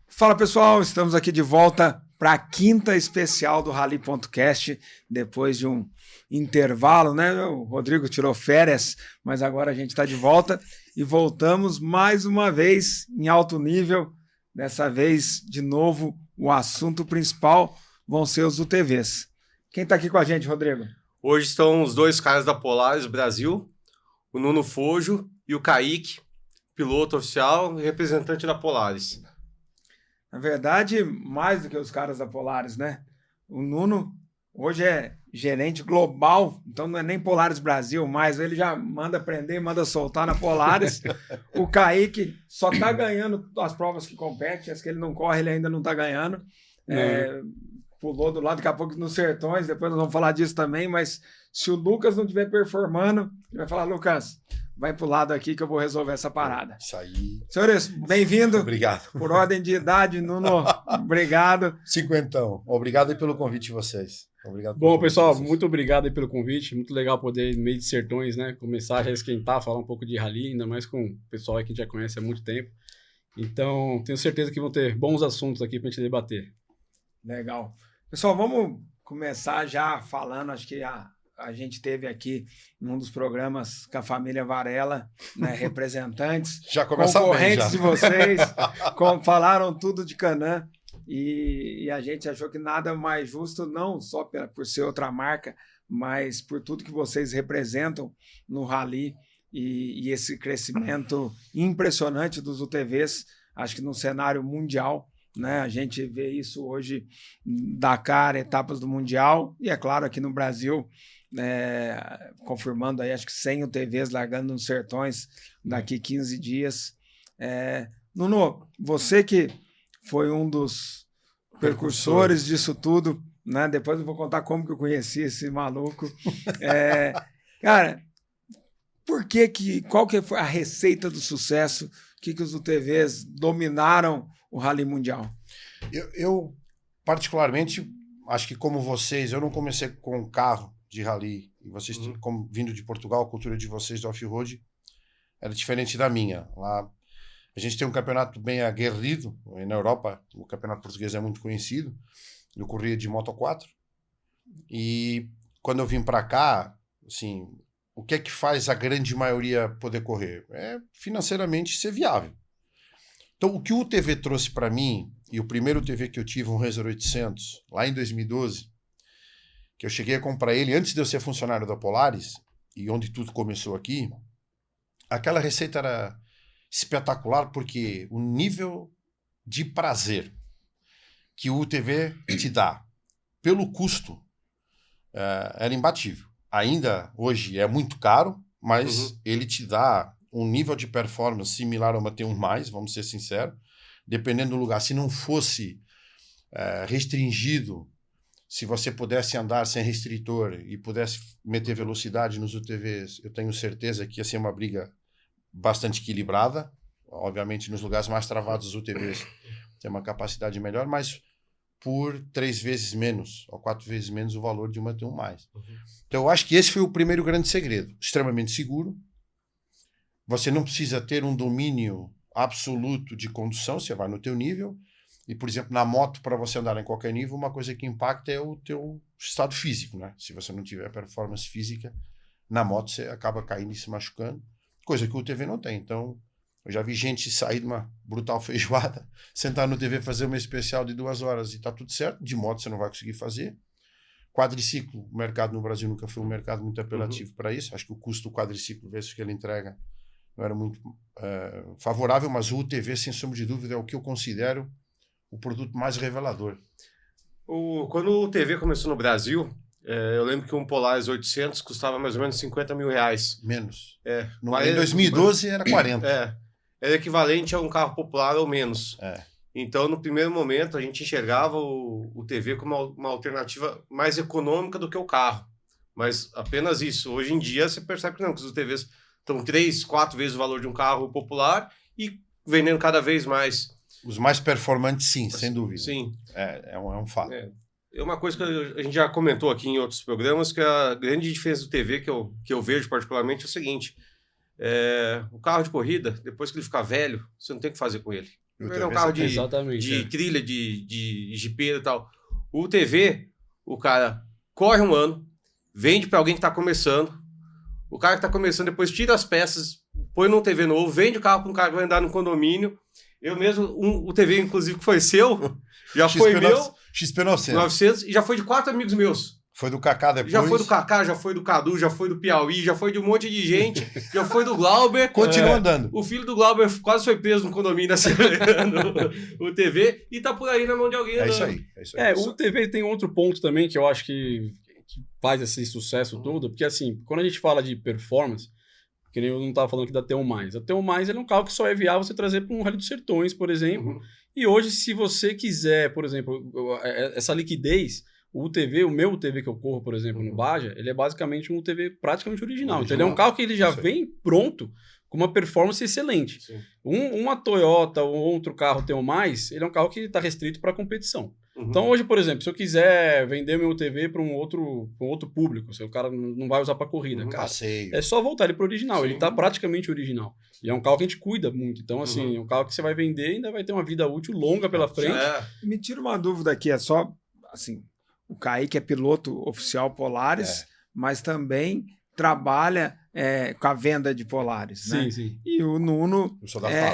Fala pessoal, estamos aqui de volta para a quinta especial do Rally.cast, depois de um intervalo, né? O Rodrigo tirou férias, mas agora a gente está de volta e voltamos mais uma vez em alto nível. Dessa vez, de novo, o assunto principal vão ser os UTVs. Quem está aqui com a gente, Rodrigo? Hoje estão os dois caras da Polaris Brasil, o Nuno Fojo e o Kaique, piloto oficial e representante da Polaris. Na verdade, mais do que os caras da Polaris, né? O Nuno hoje é gerente global, então não é nem Polaris Brasil mais, ele já manda prender, manda soltar na Polaris. O Kaique só tá ganhando as provas que compete, as que ele não corre, ele ainda não tá ganhando. Pulou do lado, daqui a pouco nos Sertões, depois nós vamos falar disso também, mas se o Lucas não estiver performando, ele vai falar, Lucas, vai pro lado aqui que eu vou resolver essa parada. Isso aí. Senhores, bem-vindo. Obrigado. Por ordem de idade, Nuno, obrigado. Cinquentão. Obrigado aí pelo convite de vocês. Obrigado. Bom, pessoal, muito obrigado aí pelo convite. Muito legal poder, no meio de Sertões, né, começar a esquentar, falar um pouco de rally, ainda mais com o pessoal aí que já conhece há muito tempo. Então, tenho certeza que vão ter bons assuntos aqui pra gente debater. Legal. Pessoal, vamos começar já falando, acho que a gente teve aqui em um dos programas com a família Varela, né, representantes, já começa concorrentes bem, já. de vocês, falaram tudo de Can-Am e a gente achou que nada mais justo, não só por ser outra marca, mas por tudo que vocês representam no Rally e esse crescimento impressionante dos UTVs, acho que no cenário mundial, né? A gente vê isso hoje, Dakar, etapas do Mundial, e é claro aqui no Brasil, confirmando aí, acho que 100 UTVs largando nos Sertões daqui 15 dias. Nuno, você que foi um dos precursores disso tudo, né? Depois eu vou contar como que eu conheci esse maluco. Cara, qual que foi a receita do sucesso? Que os UTVs dominaram o Rally Mundial? Eu, particularmente, acho que como vocês, eu não comecei com um carro de rally, e vocês, como vindo de Portugal, a cultura de vocês do off-road era diferente da minha. Lá a gente tem um campeonato bem aguerrido, na Europa o campeonato português é muito conhecido, eu corria de Moto 4, e quando eu vim para cá, assim, o que é que faz a grande maioria poder correr? É financeiramente ser viável. Então, o que o UTV trouxe para mim, e o primeiro UTV que eu tive, um Racer 800, lá em 2012, que eu cheguei a comprar ele antes de eu ser funcionário da Polaris, e onde tudo começou aqui, aquela receita era espetacular, porque o nível de prazer que o UTV te dá, pelo custo, era imbatível. Ainda hoje é muito caro, mas ele te dá um nível de performance similar ao uma T1+, vamos ser sinceros, dependendo do lugar. Se não fosse restringido, se você pudesse andar sem restritor e pudesse meter velocidade nos UTVs, eu tenho certeza que ia ser uma briga bastante equilibrada. Obviamente, nos lugares mais travados, os UTVs têm uma capacidade melhor, mas por 3 vezes menos, ou 4 vezes menos o valor de uma T1+. Então, eu acho que esse foi o primeiro grande segredo. Extremamente seguro. Você não precisa ter um domínio absoluto de condução, você vai no teu nível. E, por exemplo, na moto, para você andar em qualquer nível, uma coisa que impacta é o teu estado físico, né? Se você não tiver performance física, na moto você acaba caindo e se machucando, coisa que o UTV não tem. Então, eu já vi gente sair de uma brutal feijoada, sentar no UTV, fazer uma especial de 2 horas e tá tudo certo. De moto você não vai conseguir fazer. Quadriciclo, o mercado no Brasil nunca foi um mercado muito apelativo para isso. Acho que o custo do quadriciclo versus o que ele entrega não era muito favorável, mas o UTV, sem sombra de dúvida, é o que eu considero o produto mais revelador. Quando o UTV começou no Brasil, eu lembro que um Polaris 800 custava mais ou menos 50 mil reais. Menos. Em 2012 era 40. Era equivalente a um carro popular ou menos. Então, no primeiro momento, a gente enxergava o UTV como uma alternativa mais econômica do que o carro. Mas apenas isso. Hoje em dia, você percebe que não, que os UTVs estão 3, 4 vezes o valor de um carro popular e vendendo cada vez mais. Os mais performantes, sim, sem dúvida. Sim. É um fato. É uma coisa que a gente já comentou aqui em outros programas, que a grande diferença do UTV que eu vejo particularmente é o seguinte: o carro de corrida, depois que ele ficar velho, você não tem o que fazer com ele. Um carro de trilha, de jipeira e tal. O TV, o cara corre um ano, vende para alguém que está começando. O cara que está começando depois tira as peças, põe num TV novo, vende o carro para um cara que vai andar no condomínio. Eu mesmo, o TV inclusive que foi seu, já foi meu. XP900. 900 e já foi de 4 amigos meus. Foi do Kaká depois. Já foi do Kaká, já foi do Cadu, já foi do Piauí, já foi de um monte de gente, já foi do Glauber. Continua andando. O filho do Glauber quase foi preso no condomínio acelerando o TV e tá por aí na mão de alguém. É isso aí. O TV tem outro ponto também que eu acho que faz esse sucesso todo, porque assim, quando a gente fala de performance, que nem eu não estava falando aqui da T1+. A T1+, ele é um carro que só é viável você trazer para um Rally dos Sertões, por exemplo. E hoje, se você quiser, por exemplo, essa liquidez, o meu UTV que eu corro, por exemplo, no Baja, ele é basicamente um UTV praticamente original. Então, ele é um carro que ele já vem pronto com uma performance excelente. Uma Toyota ou outro carro T1+, ele é um carro que está restrito para competição. Então, hoje, por exemplo, se eu quiser vender meu UTV para um outro público, se o cara não vai usar para corrida, cara, é só voltar ele para o original. Ele está praticamente original. E é um carro que a gente cuida muito. Então, assim, é um carro que você vai vender e ainda vai ter uma vida útil longa pela frente. Me tira uma dúvida aqui, é só, assim, o Kaique é piloto oficial Polaris, mas também trabalha com a venda de Polaris, né? Sim. E o Nuno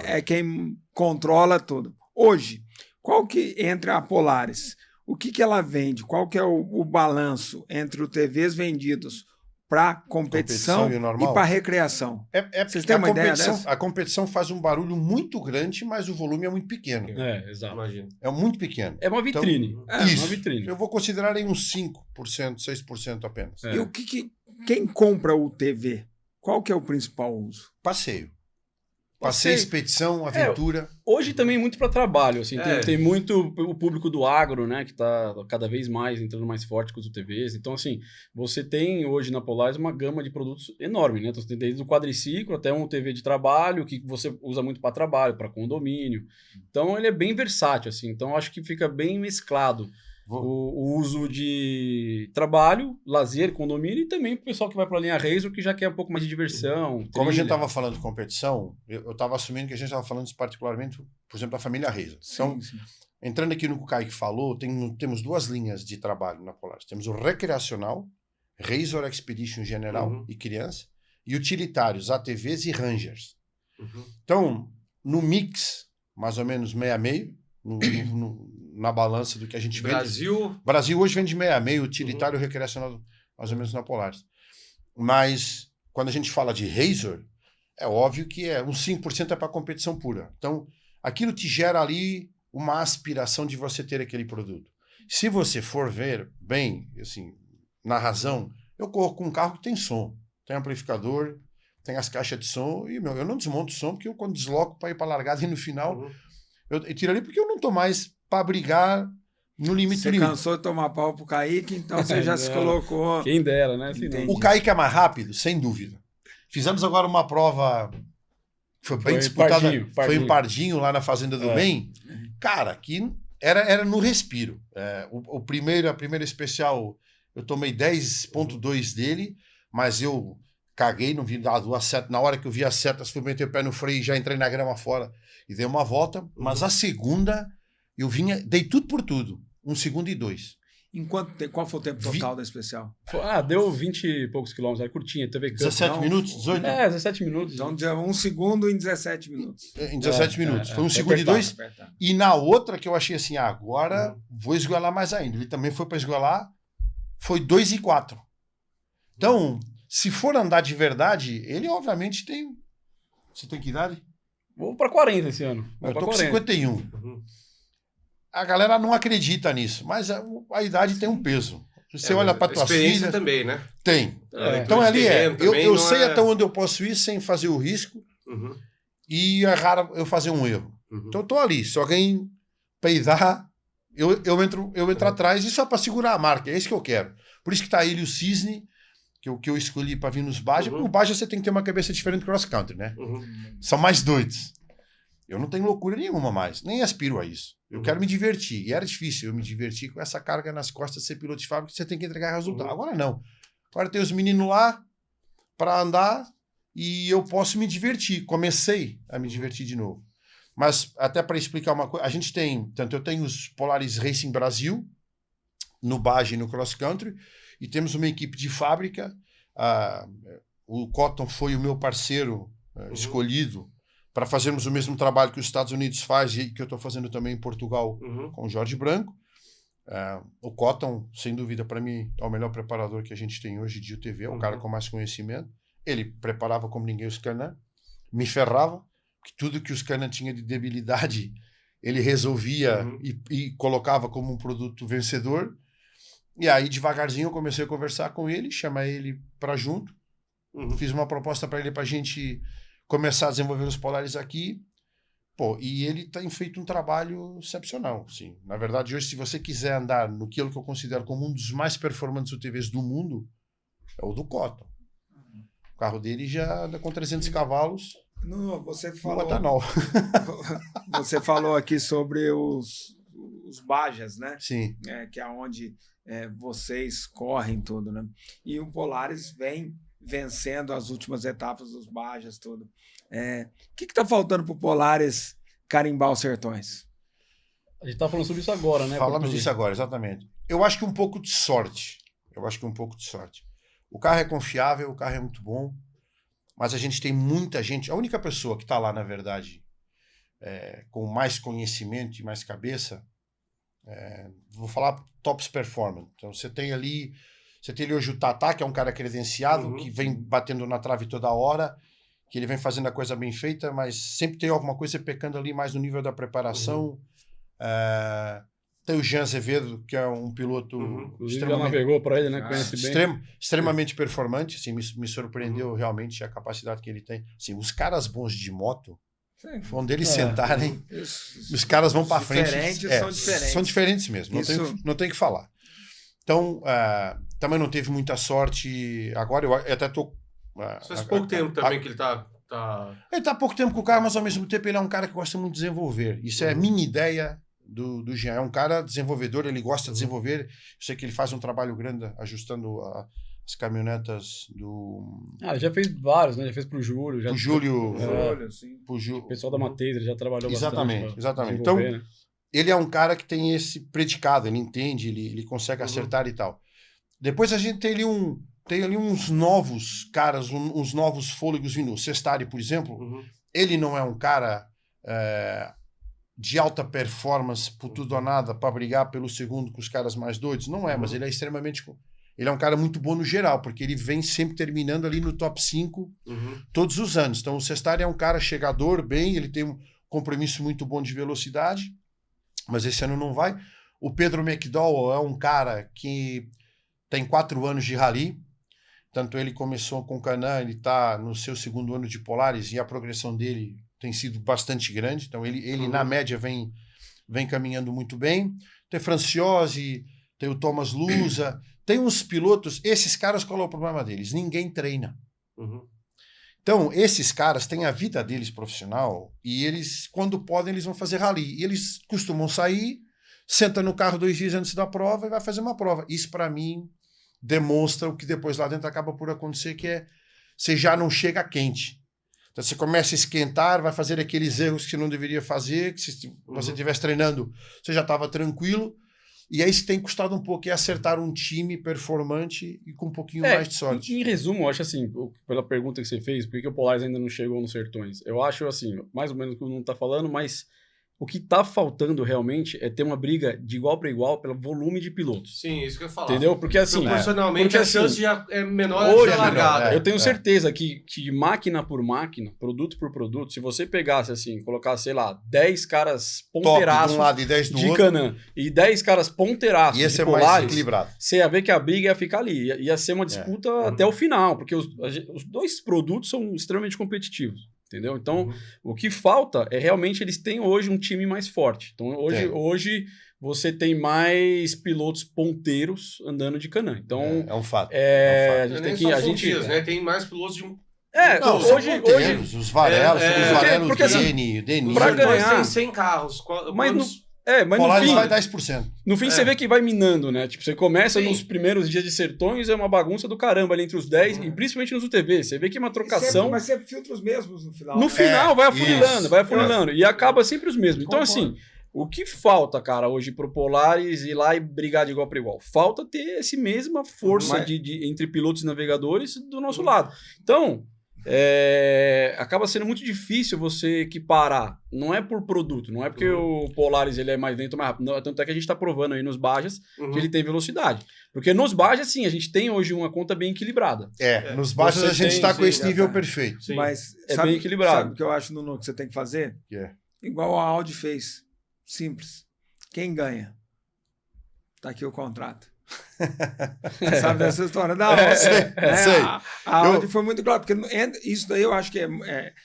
é quem controla tudo. Hoje, qual que, entre a Polaris, o que ela vende? Qual que é o balanço entre os TVs vendidos para competição e para recreação? Vocês têm uma ideia dessa? A competição faz um barulho muito grande, mas o volume é muito pequeno. Exato. Imagina. É muito pequeno. É uma vitrine. Então, uma vitrine. Eu vou considerar aí uns 5%, 6% apenas. E quem compra o TV, qual que é o principal uso? Passeio, expedição, aventura. Hoje também muito para trabalho, assim, tem muito o público do agro, né, que está cada vez mais entrando mais forte com os UTVs. Então, assim, você tem hoje na Polaris uma gama de produtos enorme, né? Então, você tem desde o quadriciclo até um UTV de trabalho, que você usa muito para trabalho, para condomínio. Então, ele é bem versátil, assim. Então, acho que fica bem mesclado o uso de trabalho, lazer, condomínio e também para o pessoal que vai para a linha Razor, que já quer um pouco mais de diversão. Como a gente estava falando de competição, eu estava assumindo que a gente estava falando particularmente, por exemplo, da família Razor. Então, entrando aqui no que o Kaique falou, temos duas linhas de trabalho na Polaris. Temos o recreacional, Razor Expedition General e criança, e utilitários, ATVs e Rangers. Então, no mix, mais ou menos meio a meio, na balança do que a gente vende. Brasil hoje vende meio a meio, utilitário recreacional, mais ou menos na Polaris. Mas, quando a gente fala de Razor, é óbvio que uns 5% é para competição pura. Então, aquilo te gera ali uma aspiração de você ter aquele produto. Se você for ver bem, assim, na razão, eu corro com um carro que tem som, tem amplificador, tem as caixas de som, e eu não desmonto o som, porque eu quando desloco para ir para a largada e no final, eu tiro ali porque eu não estou mais para brigar no limite. Você cansou de tomar pau pro Kaique, então você já se colocou... Quem dera, né? O Kaique é mais rápido, sem dúvida. Fizemos agora uma prova, foi bem disputada, foi em Pardinho, lá na Fazenda do Bem. Cara, que era no respiro. A primeira especial, eu tomei 10.2 dele, mas eu caguei, não vi duas setas. Na hora que eu vi as setas, fui meter o pé no freio e já entrei na grama fora e dei uma volta. Mas a segunda... Eu dei tudo por tudo. 1 segundo e 2. Qual foi o tempo total da especial? Deu 20 e poucos quilômetros, era curtinha. TV 17 minutos? 18? 17 minutos. Então, deu 1 segundo em 17 minutos. Em 17 minutos. Foi 1 segundo e 2. E na outra que eu achei assim, agora vou esgoelar mais ainda. Ele também foi para esgoelar, foi 2 e 4. Então, se for andar de verdade, ele obviamente tem... Você tem que idade? Vou para 40 esse ano. Eu tô com 51. A galera não acredita nisso, mas a idade tem um peso. Você olha para tuas filhas... também, né? Tem. Então ali eu sei até onde eu posso ir sem fazer o risco e é raro eu fazer um erro. Então eu tô ali. Se alguém peidar, eu entro atrás e só para segurar a marca. É isso que eu quero. Por isso que tá ele e o Cisne, que eu escolhi para vir nos Baja. No Baja você tem que ter uma cabeça diferente do cross country, né? São mais doidos. Eu não tenho loucura nenhuma mais, nem aspiro a isso. Eu quero me divertir. E era difícil eu me divertir com essa carga nas costas de ser piloto de fábrica, que você tem que entregar resultado. Agora não. Agora tem os meninos lá para andar e eu posso me divertir. Comecei a me divertir de novo. Mas até para explicar uma coisa, a gente tem, tanto eu tenho os Polaris Racing Brasil, no Bage e no Cross Country, e temos uma equipe de fábrica. O Cotton foi o meu parceiro escolhido para fazermos o mesmo trabalho que os Estados Unidos faz e que eu estou fazendo também em Portugal com o Jorge Branco. O Cotton, sem dúvida, para mim, é o melhor preparador que a gente tem hoje de UTV, é o cara com mais conhecimento. Ele preparava como ninguém os Can-Am, me ferrava, que tudo que os Can-Am tinha de debilidade, ele resolvia e colocava como um produto vencedor. E aí, devagarzinho, eu comecei a conversar com ele, chamar ele para junto. Fiz uma proposta para ele para a gente começar a desenvolver os Polaris aqui. Pô, e ele tem feito um trabalho excepcional. Assim. Na verdade, hoje, se você quiser andar no que eu considero como um dos mais performantes UTVs do mundo, é o do Cotton. O carro dele já anda com 300 cavalos. Não, você falou, no etanol. Você falou aqui sobre os Bajas, né? Sim. Que é onde vocês correm tudo, né? E o Polaris vem vencendo as últimas etapas dos Bajas, tudo. O que está faltando para o Polaris carimbar os sertões? A gente está falando sobre isso agora, né? Falamos disso agora, exatamente. Eu acho que um pouco de sorte. O carro é confiável, o carro é muito bom, mas a gente tem muita gente. A única pessoa que está lá, na verdade, com mais conhecimento e mais cabeça, vou falar Tops Performance. Então você tem ali hoje o Tata, que é um cara credenciado, que vem batendo na trave toda hora, que ele vem fazendo a coisa bem feita, mas sempre tem alguma coisa pecando ali mais no nível da preparação. Tem o Jean Azevedo, que é um piloto já navegou para ele, né? Conhece bem. Extremamente performante, assim, me surpreendeu realmente a capacidade que ele tem. Assim, os caras bons de moto, onde eles sentarem, os caras vão para frente. São diferentes. São diferentes mesmo, não tem que falar. Então, também não teve muita sorte. Agora eu até estou... Faz pouco tempo também que ele está... Ele está há pouco tempo com o carro, mas ao mesmo tempo ele é um cara que gosta muito de desenvolver. Isso é a minha ideia do Jean. É um cara desenvolvedor, ele gosta de desenvolver. Eu sei que ele faz um trabalho grande ajustando as caminhonetas do... já fez vários, né? Já fez pro Júlio. Pro Júlio. O pessoal da Matheus já trabalhou bastante. Exatamente. Então, né? Ele é um cara que tem esse predicado, ele entende, ele consegue acertar e tal. Depois a gente tem ali uns novos caras, uns novos fôlegos vindo. O Sestari, por exemplo, ele não é um cara de alta performance por tudo ou nada para brigar pelo segundo com os caras mais doidos. Não é, mas ele é extremamente... Ele é um cara muito bom no geral, porque ele vem sempre terminando ali no top 5 todos os anos. Então o Sestari é um cara chegador, ele tem um compromisso muito bom de velocidade, mas esse ano não vai. O Pedro McDowell é um cara que tem 4 anos de rally, tanto ele começou com o Can-Am, ele está no seu 2º ano de Polaris e a progressão dele tem sido bastante grande, então ele na média vem caminhando muito bem. Tem Franciose, tem o Thomas Lusa, tem uns pilotos, esses caras, qual é o problema deles? Ninguém treina. Então, esses caras têm a vida deles profissional e eles, quando podem, eles vão fazer rally. E eles costumam sair, senta no carro 2 dias antes da prova e vai fazer uma prova. Isso, para mim, demonstra o que depois lá dentro acaba por acontecer, que você já não chega quente. Então, você começa a esquentar, vai fazer aqueles erros que você não deveria fazer, que se você estivesse treinando, você já estava tranquilo. E aí isso tem custado um pouco, acertar um time performante e com um pouquinho mais de sorte. Em resumo, eu acho assim, pela pergunta que você fez, por que o Polaris ainda não chegou nos Sertões? Eu acho assim, mais ou menos o que o Nuno está falando, mas o que está faltando realmente é ter uma briga de igual para igual pelo volume de pilotos. Sim, isso que eu ia falar. Entendeu? Porque assim... Proporcionalmente, a chance já é menor hoje, de largada. Eu tenho certeza que máquina por máquina, produto por produto, se você pegasse assim, colocasse, sei lá, 10 caras ponteiraços de um lado e 10 do de outro, Can-Am e 10 caras ponteiraços ia ser mais equilibrado. Você ia ver que a briga ia ficar ali. Ia ser uma disputa até o final, porque os 2 produtos são extremamente competitivos. Entendeu? Então, o que falta é realmente eles têm hoje um time mais forte. Então, hoje você tem mais pilotos ponteiros andando de Can-Am. Então, é um fato. A gente tem que... Pontias, né? Tem mais pilotos de... hoje os Varelos, o Deni. Para ganhar... Tem 100 carros. Mas Mas Polaris no fim, vai 10%. No fim, você vê que vai minando, né? Tipo, você começa nos primeiros dias de Sertões, é uma bagunça do caramba ali entre os 10, e principalmente nos UTV. Você vê que é uma trocação. Mas sempre filtra os mesmos no final. No final, vai afunilando, isso. E acaba sempre os mesmos. Então, Concordo. assim, o que falta, cara, hoje pro Polaris ir lá e brigar de igual para igual? Falta ter essa mesma força entre pilotos e navegadores do nosso lado. Então, acaba sendo muito difícil você equiparar. Não é por produto, não é porque o Polaris ele é mais lento ou mais rápido. Não, tanto é que a gente está provando aí nos Bajas que ele tem velocidade. Porque nos Bajas, sim, a gente tem hoje uma conta bem equilibrada. Nos Bajas a gente está com esse nível perfeito. Sim. Mas bem equilibrado. Sabe o que eu acho, Nuno, que você tem que fazer? Igual a Audi fez. Simples. Quem ganha? Tá aqui o contrato. Sabe dessa história da Audi? Sei. A Audi foi muito claro, porque isso daí eu acho que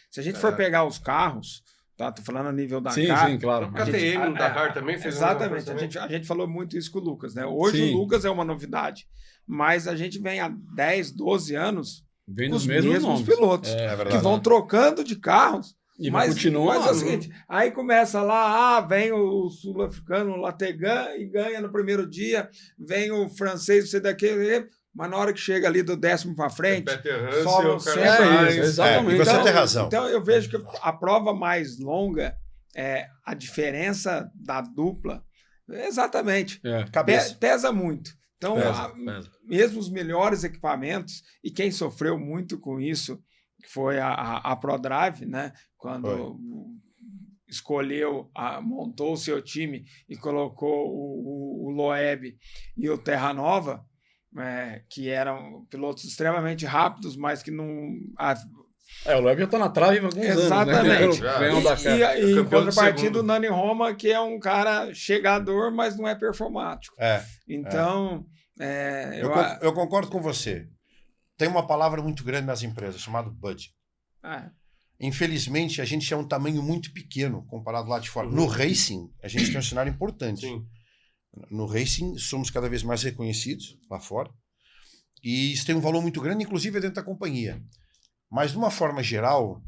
se a gente for pegar os carros, tá? Tô falando a nível da Dakar. Sim, claro. O KTM no Dakar também fez exatamente. A gente falou muito isso com o Lucas, né? Hoje o Lucas é uma novidade, mas a gente vem há 10, 12 anos vem com os nos mesmos mesmos nomes. pilotos verdade. que vão trocando de carros. E mas continua. é o seguinte, aí começa lá, vem o sul-africano, o Lategan, e ganha no primeiro dia, vem o francês, sei daquele, mas na hora que chega ali do 10º para frente, sobram sempre. Exatamente. E você tem razão. Então eu vejo que a prova mais longa, a diferença da dupla, exatamente, pesa muito. Então, pesa. mesmo os melhores equipamentos, e quem sofreu muito com isso, que foi a ProDrive, né? Quando escolheu, montou o seu time e colocou o Loeb e o Terra Nova, que eram pilotos extremamente rápidos, mas que não... O Loeb já tá na trave há alguns exatamente. anos, né? E em contrapartida, o Nani Roma, que é um cara chegador, mas não é performático. Então... Eu concordo com você. Tem uma palavra muito grande nas empresas, chamada budget. Infelizmente, a gente é um tamanho muito pequeno comparado lá de fora. No racing, a gente tem um cenário importante. Sim. No racing, somos cada vez mais reconhecidos lá fora. E isso tem um valor muito grande, inclusive dentro da companhia. Mas, de uma forma geral,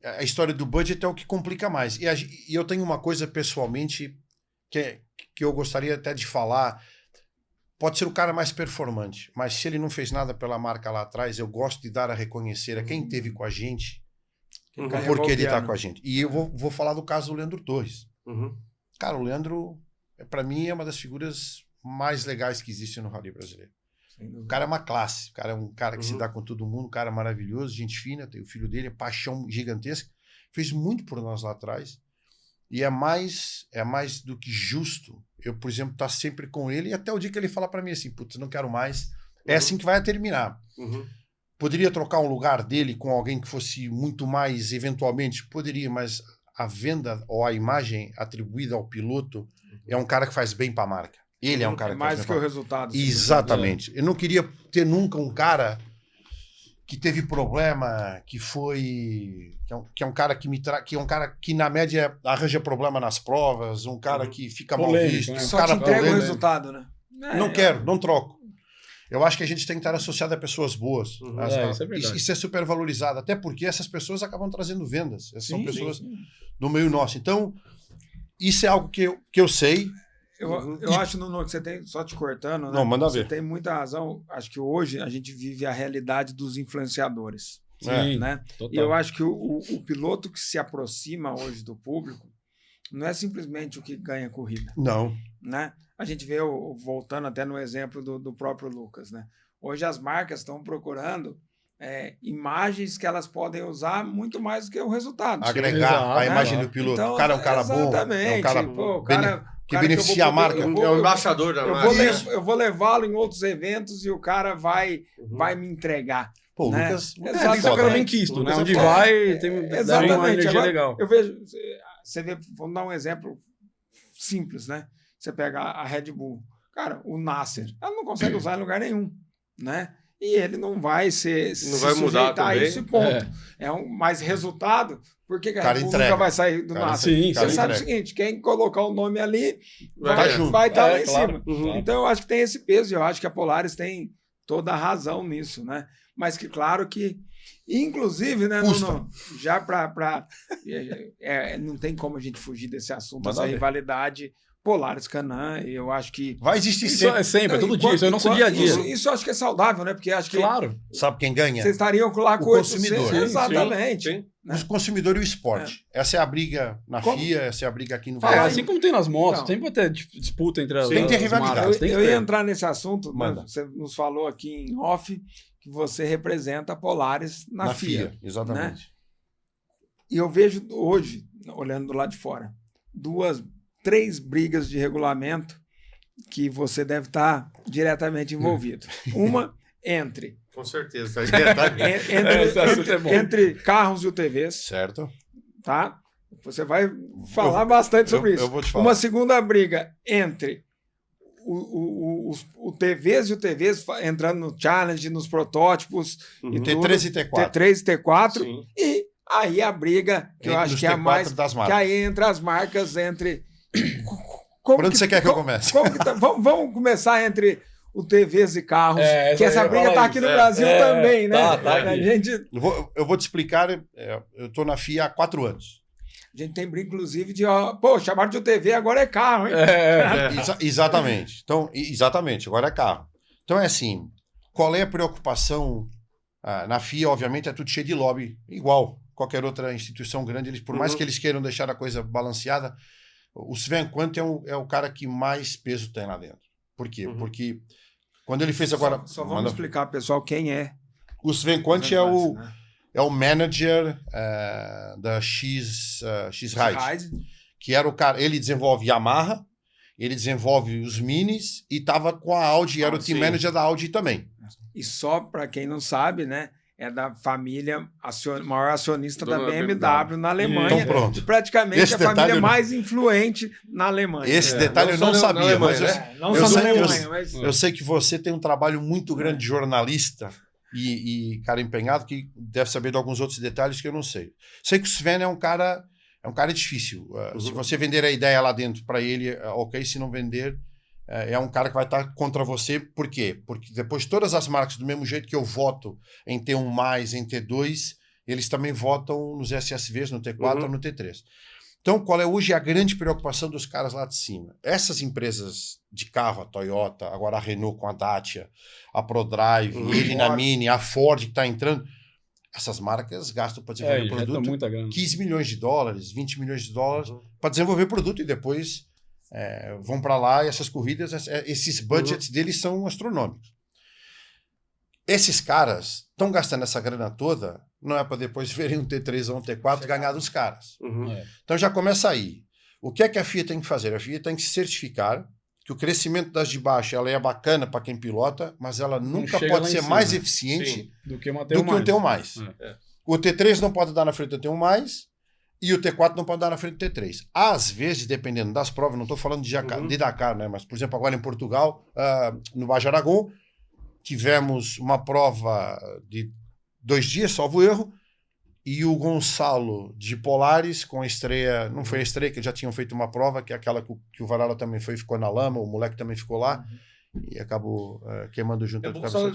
a história do budget é o que complica mais. E eu tenho uma coisa, pessoalmente, que eu gostaria até de falar. Pode ser o cara mais performante, mas se ele não fez nada pela marca lá atrás, eu gosto de dar a reconhecer a quem esteve com a gente, porque ele está com a gente. E eu vou falar do caso do Leandro Torres. Cara, o Leandro, para mim, é uma das figuras mais legais que existe no Rally brasileiro. O cara é uma classe, o cara é um cara que se dá com todo mundo, um cara maravilhoso, gente fina, tem o filho dele, paixão gigantesca, fez muito por nós lá atrás. E é mais do que justo eu, por exemplo, estar sempre com ele e até o dia que ele falar para mim assim, putz, não quero mais. É assim que vai terminar. Poderia trocar um lugar dele com alguém que fosse muito mais, eventualmente, poderia, mas a venda ou a imagem atribuída ao piloto é um cara que faz bem para a marca. Ele é um cara que mais faz que bem o resultado. Exatamente. Eu não queria ter nunca um cara que teve problema, que é um cara que é um cara que na média arranja problema nas provas, um cara que fica mal visto, né? um Só cara te entrega o polêmico. resultado, né? Não quero, não troco. Eu acho que a gente tem que estar associado a pessoas boas. Isso é verdade. Isso é super valorizado, até porque essas pessoas acabam trazendo vendas. Essas são pessoas sim. do meio nosso. Então, isso é algo que eu sei. Eu acho, Nuno, que você tem, só te cortando, né? Não, manda você ver. tem muita razão. Acho que hoje a gente vive a realidade dos influenciadores. Sim, né? Total. E eu acho que o piloto que se aproxima hoje do público não é simplesmente o que ganha corrida. Não. Né? A gente vê, voltando até no exemplo do próprio Lucas, né? Hoje as marcas estão procurando imagens que elas podem usar muito mais do que o resultado. Agregar a imagem do piloto. Então, o cara é um cara bom. Exatamente. É um cara, o que beneficia a marca. É o embaixador da marca. Eu vou levá-lo em outros eventos e o cara vai me entregar. Pô, o né? Lucas Tem que ser um cara bem quisto, né? Onde vai, dá uma energia Agora, legal. Eu vejo, você vê, vamos dar um exemplo simples, né? Você pega a Red Bull. Cara, o Nasser, ela não consegue usar em lugar nenhum, né? E ele não vai não vai mudar também. a esse ponto. Mais resultado, por que a Red Bull nunca vai sair do Nasser? Sim, Você sabe o seguinte, quem colocar o nome ali vai estar lá em claro, cima. claro. Então eu acho que tem esse peso, e eu acho que a Polaris tem toda a razão nisso, né? Mas que claro que, inclusive, né, Nuno, já não tem como a gente fugir desse assunto, essa rivalidade Polaris Can-Am, eu acho que... Vai existir Isso sempre. é sempre, é todo dia, isso é o nosso dia a dia. Isso eu acho que é saudável, né? Porque acho que... Claro. Sabe quem ganha? Vocês estariam lá com o consumidor. Sim, exatamente. Sim. Os consumidores e o esporte. Essa é a briga na FIA, essa é a briga aqui no Fala, Brasil. assim como tem nas motos, Não. sempre vai ter disputa entre as Tem que ter as rivalidade. marcas, tem que Eu ia ter. entrar nesse assunto, Manda. você nos falou aqui em off que você representa a Polaris na FIA. Exatamente. E eu vejo hoje, olhando do lado de fora, 3 brigas de regulamento que você deve estar diretamente envolvido. Uma entre... Com certeza. Entre carros e UTVs. Certo. Tá? Você vai falar bastante sobre isso. Eu vou te falar. Uma segunda briga entre o TVs e o TVs entrando no challenge, nos protótipos, Uhum. e T3 e T4. T3 e T4. Sim. E aí a briga, que eu acho que é a mais... das Que marcas. aí entre as marcas, entre... Por onde você quer que eu comece? Vamos começar entre o TVs e carros, É, que essa briga tá aqui no Brasil também, né? tá a, aqui. gente, Eu vou te explicar. Eu estou na FIA há 4 anos. a gente tem briga, inclusive, de... chamaram de UTV, agora é carro, hein? Exatamente. Então, exatamente, agora é carro. Então é assim, qual é a preocupação? Na FIA, obviamente, é tudo cheio de lobby, igual qualquer outra instituição grande. Eles, por mais que eles queiram deixar a coisa balanceada, o Sven Quant é o cara que mais peso tem lá dentro. Por quê? Porque quando ele fez agora... Só vamos explicar, pessoal, quem é. O Sven Quant é o manager da X-Ride, que era o cara... Ele desenvolve Yamaha, ele desenvolve os Minis e estava com a Audi, era o team manager da Audi também. E só para quem não sabe, né? É da família, maior acionista da BMW na Alemanha. Então pronto. E praticamente Esse a família detalhe mais influente na Alemanha. Esse detalhe eu não sabia, Alemanha, mas né? Não eu só na sei- Alemanha, mas... eu sei que você tem um trabalho muito grande de jornalista e cara empenhado, que deve saber de alguns outros detalhes que eu não sei. Sei que o Sven é um cara difícil. Se você vender a ideia lá dentro para ele, ok. Se não vender, é um cara que vai estar contra você. Por quê? Porque depois todas as marcas, do mesmo jeito que eu voto em T1+, em T2, eles também votam nos SSVs, no T4 ou no T3. Então, qual é hoje a grande preocupação dos caras lá de cima? Essas empresas de carro, a Toyota, agora a Renault com a Dacia, a ProDrive, ele na Mini, a Ford que está entrando, essas marcas gastam para desenvolver produto muita grana. 15 milhões de dólares, 20 milhões de dólares para desenvolver produto e depois vão para lá e essas corridas, esses budgets deles são astronômicos. Esses caras estão gastando essa grana toda, não é para depois verem um T3 ou um T4 ganhar dos caras. Então já começa aí. O que é que a FIA tem que fazer? A FIA tem que se certificar que o crescimento das de baixo ela é bacana para quem pilota, mas ela nunca pode ser mais eficiente do que uma do que um T1+. O T3 não pode dar na frente do T1+, e o T4 não pode dar na frente do T3. Às vezes, dependendo das provas, não estou falando de Dakar, né? Mas, por exemplo, agora em Portugal, no Baixo Aragão, tivemos uma prova de 2 dias, salvo erro, e o Gonçalo de Polaris, com a estreia, não foi a estreia, que já tinham feito uma prova, que é aquela que o Varela também foi, ficou na lama, o moleque também ficou lá, e acabou queimando junto. Eu vou só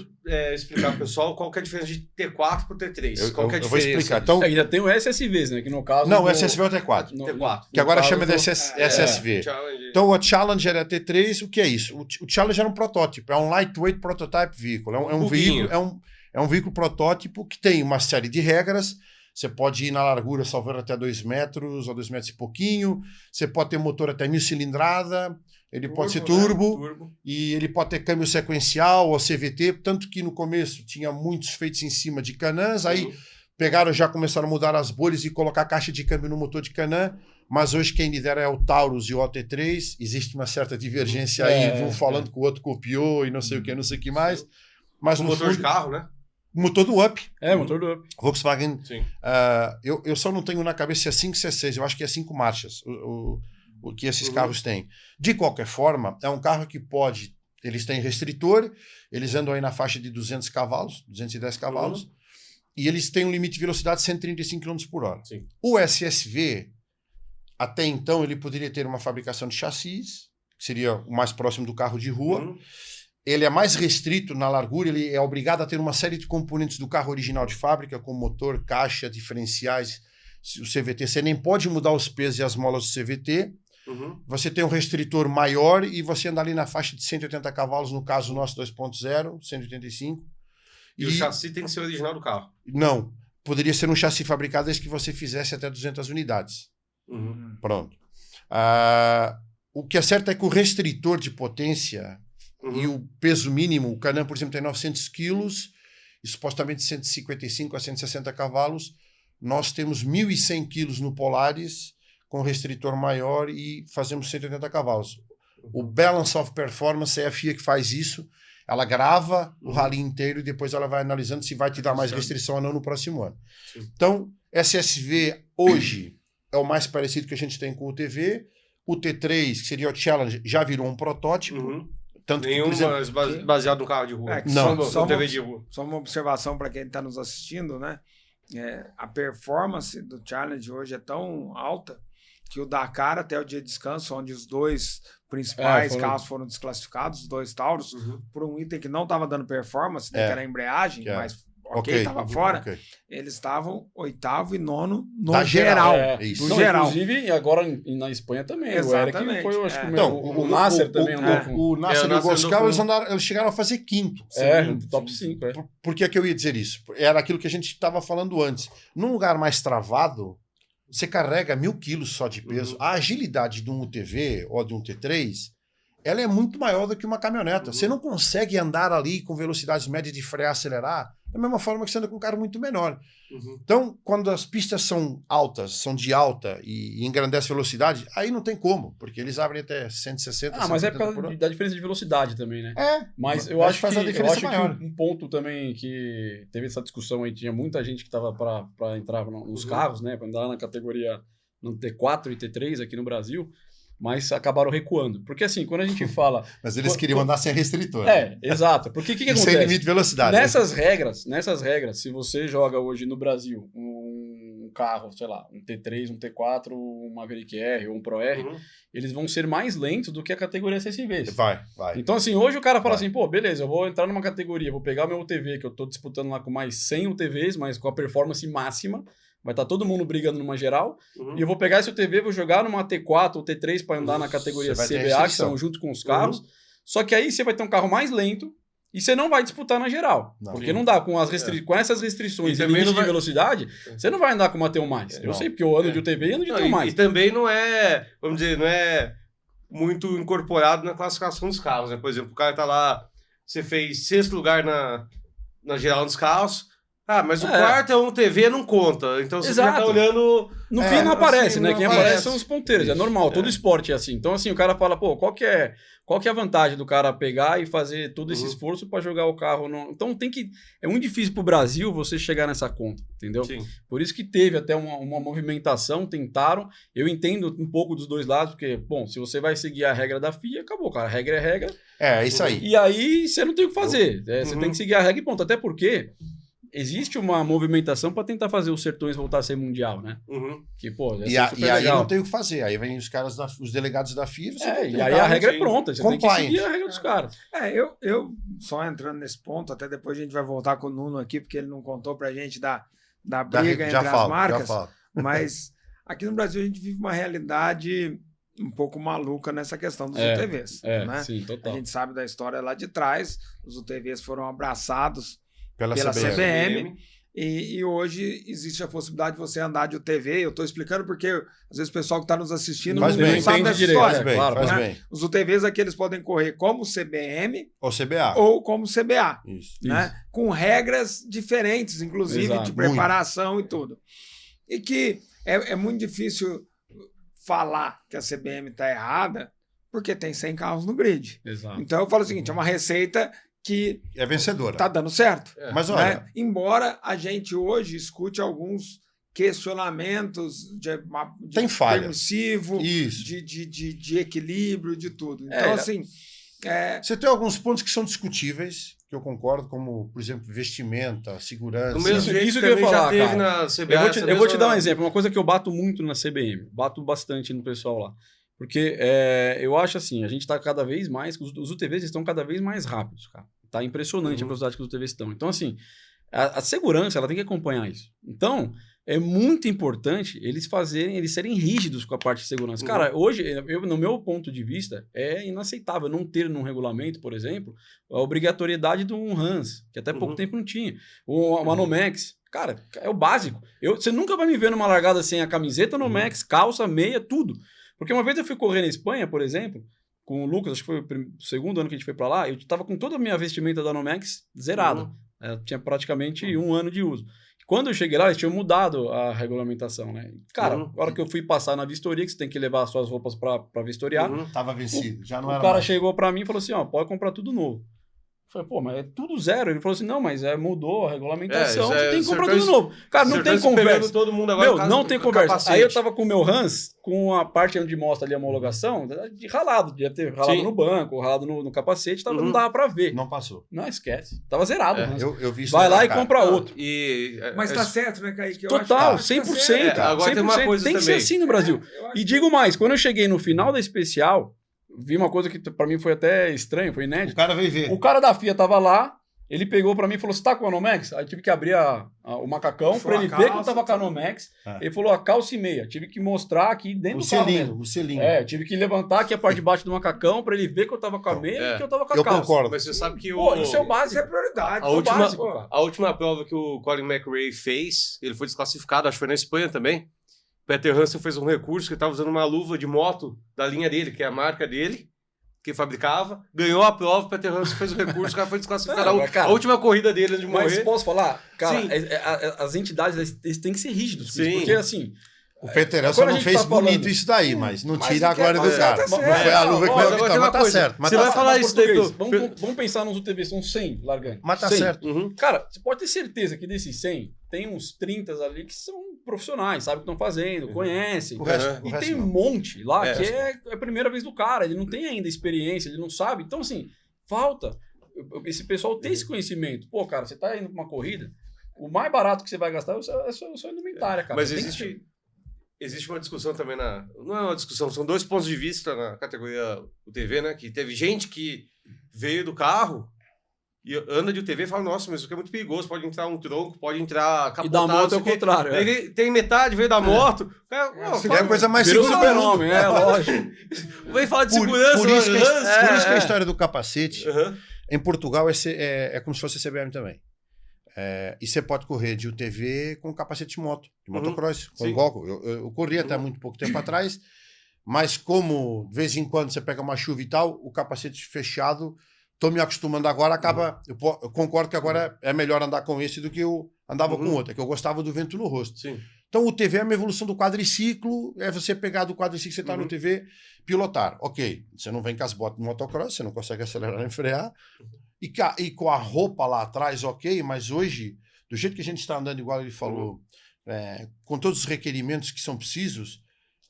explicar pro pessoal qual que é a diferença de T4 pro T3. Qual que é a eu vou diferença? explicar. Então, Ainda tem o SSVs, né? Que no caso... não, o SSV é o T4. T4. Que agora caso chama de do- SSV. Challenge. Então, o Challenger é T3, o que é isso? O Challenger é um protótipo, é um lightweight prototype vehicle, é um veículo, é um veículo protótipo que tem uma série de regras. Você pode ir na largura salvando até 2 metros, ou 2 metros e pouquinho. Você pode ter motor até 1000 cilindrada, ele pode ser turbo, e ele pode ter câmbio sequencial ou CVT, tanto que no começo tinha muitos feitos em cima de Can-Ams, aí pegaram, já começaram a mudar as bolhas e colocar caixa de câmbio no motor de Can-Am, mas hoje quem lidera é o Taurus e o OT3, existe uma certa divergência aí, um falando que o outro copiou e não sei o que, não sei o que mais, mas O no motor fundo, de carro, né? motor do Up, motor do Up. Volkswagen, Sim. eu só não tenho na cabeça se é 5 se é 6, eu acho que é 5 marchas, o que esses carros têm. De qualquer forma, é um carro que pode, eles têm restritor, eles andam aí na faixa de 200 cavalos, 210 cavalos, e eles têm um limite de velocidade de 135 km por hora. Sim. O SSV, até então, ele poderia ter uma fabricação de chassis, que seria o mais próximo do carro de rua, ele é mais restrito na largura, ele é obrigado a ter uma série de componentes do carro original de fábrica, como motor, caixa, diferenciais, o CVT. Você nem pode mudar os pesos e as molas do CVT. Você tem um restritor maior e você anda ali na faixa de 180 cavalos, no caso nosso 2.0, 185. E o chassi tem que ser original do carro? Não. Poderia ser um chassi fabricado desde que você fizesse até 200 unidades. Pronto. O que é certo é que o restritor de potência e o peso mínimo, o Can-Am, por exemplo, tem 900 quilos e supostamente 155 a 160 cavalos. Nós temos 1.100 quilos no Polaris, com restritor maior e fazemos 180 cavalos. O Balance of Performance é a FIA que faz isso. Ela grava o rally inteiro e depois ela vai analisando se vai te dar mais restrição ou não no próximo ano. Então, SSV hoje é o mais parecido que a gente tem com o TV. O T3, que seria o Challenge, já virou um protótipo. Tanto Nenhum que, por exemplo, baseado no carro de rua. Não. Só TV de rua. Só uma observação para quem está nos assistindo, né? A performance do Challenge hoje é tão alta que o Dakar, até o dia de descanso, onde os dois principais carros foram desclassificados, os dois Taurus, por um item que não estava dando performance, né, que era a embreagem, mas estava fora, eles estavam 8º e 9º no geral. Inclusive, agora na Espanha também. Exatamente. O Eric foi, eu acho que então, o Nasser também andou com... O Nasser e o Goscal, eles chegaram a fazer 5º. Top 5. Por que eu ia dizer isso? Era aquilo que a gente estava falando antes. Num lugar mais travado, você carrega 1.000 quilos só de peso. A agilidade de um UTV ou de um T3, ela é muito maior do que uma caminhoneta. Você não consegue andar ali com velocidades médias de frear, acelerar, da mesma forma que você anda com um carro muito menor. Então, quando as pistas são altas, são de alta e engrandece a velocidade, aí não tem como, porque eles abrem até 160, mas é por causa da diferença de velocidade também, né? Mas eu Mas acho faz que, a diferença maior. Um ponto também que teve essa discussão aí, tinha muita gente que estava para entrar nos carros, né? Para andar na categoria no T4 e T3 aqui no Brasil, mas acabaram recuando. Porque assim, quando a gente fala... Mas eles queriam andar sem restritor. Exato. Porque o que acontece? Sem limite de velocidade. Nessas regras, se você joga hoje no Brasil um carro, sei lá, um T3, um T4, um Maverick R ou um Pro R, eles vão ser mais lentos do que a categoria SSVs. Vai. Então assim, hoje o cara fala assim, pô, beleza, eu vou entrar numa categoria, vou pegar o meu UTV, que eu tô disputando lá com mais 100 UTVs, mas com a performance máxima, vai estar todo mundo brigando numa geral, e eu vou pegar esse UTV, vou jogar numa T4 ou T3 para andar na categoria CBA, que são junto com os carros, só que aí você vai ter um carro mais lento e você não vai disputar na geral. Porque não dá, com essas restrições e limite de velocidade, você não vai andar com uma T1+. Eu sei, porque eu ando de UTV e ando de T1+. E também não é, vamos dizer, não é muito incorporado na classificação dos carros, né? Por exemplo, o cara tá lá, você fez 6º lugar na geral dos carros, mas o quarto é um TV, não conta. Então você já tá olhando... No fim não aparece, assim, né? Não Quem aparece são os ponteiros, é normal, todo esporte é assim. Então assim, o cara fala, pô, qual que é a vantagem do cara pegar e fazer todo esse esforço para jogar o carro? Então é muito difícil pro Brasil você chegar nessa conta, entendeu? Sim. Por isso que teve até uma movimentação, tentaram. Eu entendo um pouco dos dois lados, porque, bom, se você vai seguir a regra da FIA, acabou, cara. A regra é regra. É isso aí. E aí você não tem o que fazer. Você tem que seguir a regra e ponto. Até porque... existe uma movimentação para tentar fazer os Sertões voltar a ser mundial, né? Que, pô, e aí não tem o que fazer. Aí vem os caras, os delegados da FIA. E aí a regra é pronta. Você tem que seguir a regra dos caras. Eu só entrando nesse ponto, até depois a gente vai voltar com o Nuno aqui, porque ele não contou pra gente da briga entre as marcas. Mas aqui no Brasil a gente vive uma realidade um pouco maluca nessa questão dos UTVs. Né? Sim, total. A gente sabe da história lá de trás. Os UTVs foram abraçados pela CBM. E hoje existe a possibilidade de você andar de UTV. Eu estou explicando porque, às vezes, o pessoal que está nos assistindo não sabe dessa história. Faz bem. Os UTVs aqui eles podem correr como CBM ou CBA. Ou como CBA. Isso. Com regras diferentes, inclusive, de preparação e tudo. E que é muito difícil falar que a CBM está errada porque tem 100 carros no grid. Exato. Então, eu falo o seguinte, é uma receita que é vencedora. Tá dando certo. Mas olha, embora a gente hoje escute alguns questionamentos de tem falha. Permissivo, de equilíbrio, de tudo. Então, assim... Você tem alguns pontos que são discutíveis, que eu concordo, como, por exemplo, vestimenta, segurança. Isso que eu ia falar, cara. Na CBA, eu vou te dar um exemplo. Uma coisa que eu bato muito na CBM, bato bastante no pessoal lá. Porque eu acho assim, a gente está cada vez mais, os UTVs estão cada vez mais rápidos, cara. Tá impressionante a velocidade que os UTVs estão. Então, assim, a segurança, ela tem que acompanhar isso. Então, é muito importante eles serem rígidos com a parte de segurança. Cara, hoje, no meu ponto de vista, é inaceitável não ter num regulamento, por exemplo, a obrigatoriedade de um HANS, que até pouco tempo não tinha. Uma Nomex. Cara, é o básico. Você nunca vai me ver numa largada sem a camiseta Nomex, calça, meia, tudo. Porque uma vez eu fui correr na Espanha, por exemplo, com o Lucas, acho que foi o segundo ano que a gente foi pra lá, eu tava com toda a minha vestimenta da Nomex zerada. Tinha praticamente 1 ano de uso. Quando eu cheguei lá, eles tinham mudado a regulamentação, né? Cara, na hora que eu fui passar na vistoria, que você tem que levar as suas roupas pra vistoriar. Tava vencido, já não era O cara mais. chegou pra mim e falou assim, ó, pode comprar tudo novo. Eu falei, pô, mas é tudo zero. Ele falou assim, não, mas mudou a regulamentação, você tem que comprar tudo novo. Cara, não tem conversa. Todo mundo agora não tem conversa. Capacete. Aí eu tava com o meu Hans, com a parte onde mostra ali a homologação, de ralado. Devia ter ralado no banco, ralado no capacete, não dava pra ver. Não passou. Não, esquece. Tava zerado o Hans. Eu vi isso. Vai lá e compra outro. Mas tá certo, né, Kaique? Total, 100%. Agora 100%. tem uma coisa tem que ser também. assim no Brasil. E digo mais, quando eu cheguei no final da especial, vi uma coisa que pra mim foi até estranho, foi inédito. O cara veio ver. O cara da FIA tava lá, ele pegou pra mim e falou, você tá com a Nomex? Aí tive que abrir o macacão pra ele ver que eu tava com a Nomex. Ele falou, a calça e meia. Tive que mostrar aqui dentro do carro mesmo. O selinho. Tive que levantar aqui a parte de baixo do macacão pra ele ver que eu tava com a meia e que eu tava com a calça. Eu concordo. Mas você sabe que Isso é o básico. Isso é prioridade. A última prova que o Colin McRae fez, ele foi desclassificado, acho que foi na Espanha também. Peter Hansen fez um recurso que ele tava usando uma luva de moto da linha dele, que é a marca dele, que fabricava, ganhou a prova, o Peter Hansen fez o recurso, o cara foi desclassificado. A última corrida dele antes de morrer. Mas posso falar? Cara, as entidades eles têm que ser rígidos. Porque assim... O Peter Hansen não fez bonito isso daí, mas não tira a glória do cara. Não foi a luva que vai ficar, mas tá certo. Você vai falar isso daí. Vamos pensar nos UTVs, são 100 largando. Mas tá certo. Cara, você pode ter certeza que desses 100, tem uns 30 ali que são profissionais, sabem o que estão fazendo, conhecem. E tem um monte lá que é a primeira vez do cara, ele não tem ainda experiência, ele não sabe. Então, assim, falta esse pessoal ter esse conhecimento. Pô, cara, você tá indo pra uma corrida, o mais barato que você vai gastar é a sua indumentária, cara. Mas existe uma discussão também não é uma discussão, são 2 pontos de vista na categoria UTV, né? Que teve gente que veio do carro e anda de UTV e fala, nossa, mas isso aqui é muito perigoso, pode entrar um tronco, pode entrar capotado. E da moto é o contrário. Ele tem metade, veio da moto. É a coisa mais segura. segura. Super-homem, lógico. Vem falar de segurança. Por isso que a história do capacete, em Portugal, é como se fosse CBM também. E você pode correr de UTV com capacete de moto, de motocross, com goggle. Eu corri até muito pouco tempo atrás, mas como de vez em quando você pega uma chuva e tal, o capacete fechado, tô me acostumando agora, acaba... Eu concordo que agora é melhor andar com esse do que eu andava com outro, que eu gostava do vento no rosto. Sim. Então o UTV é uma evolução do quadriciclo, é você pegar do quadriciclo que você está no UTV, pilotar. Ok, você não vem com as botas de motocross, você não consegue acelerar nem frear, e com a roupa lá atrás, ok, mas hoje, do jeito que a gente está andando, igual ele falou, com todos os requerimentos que são precisos,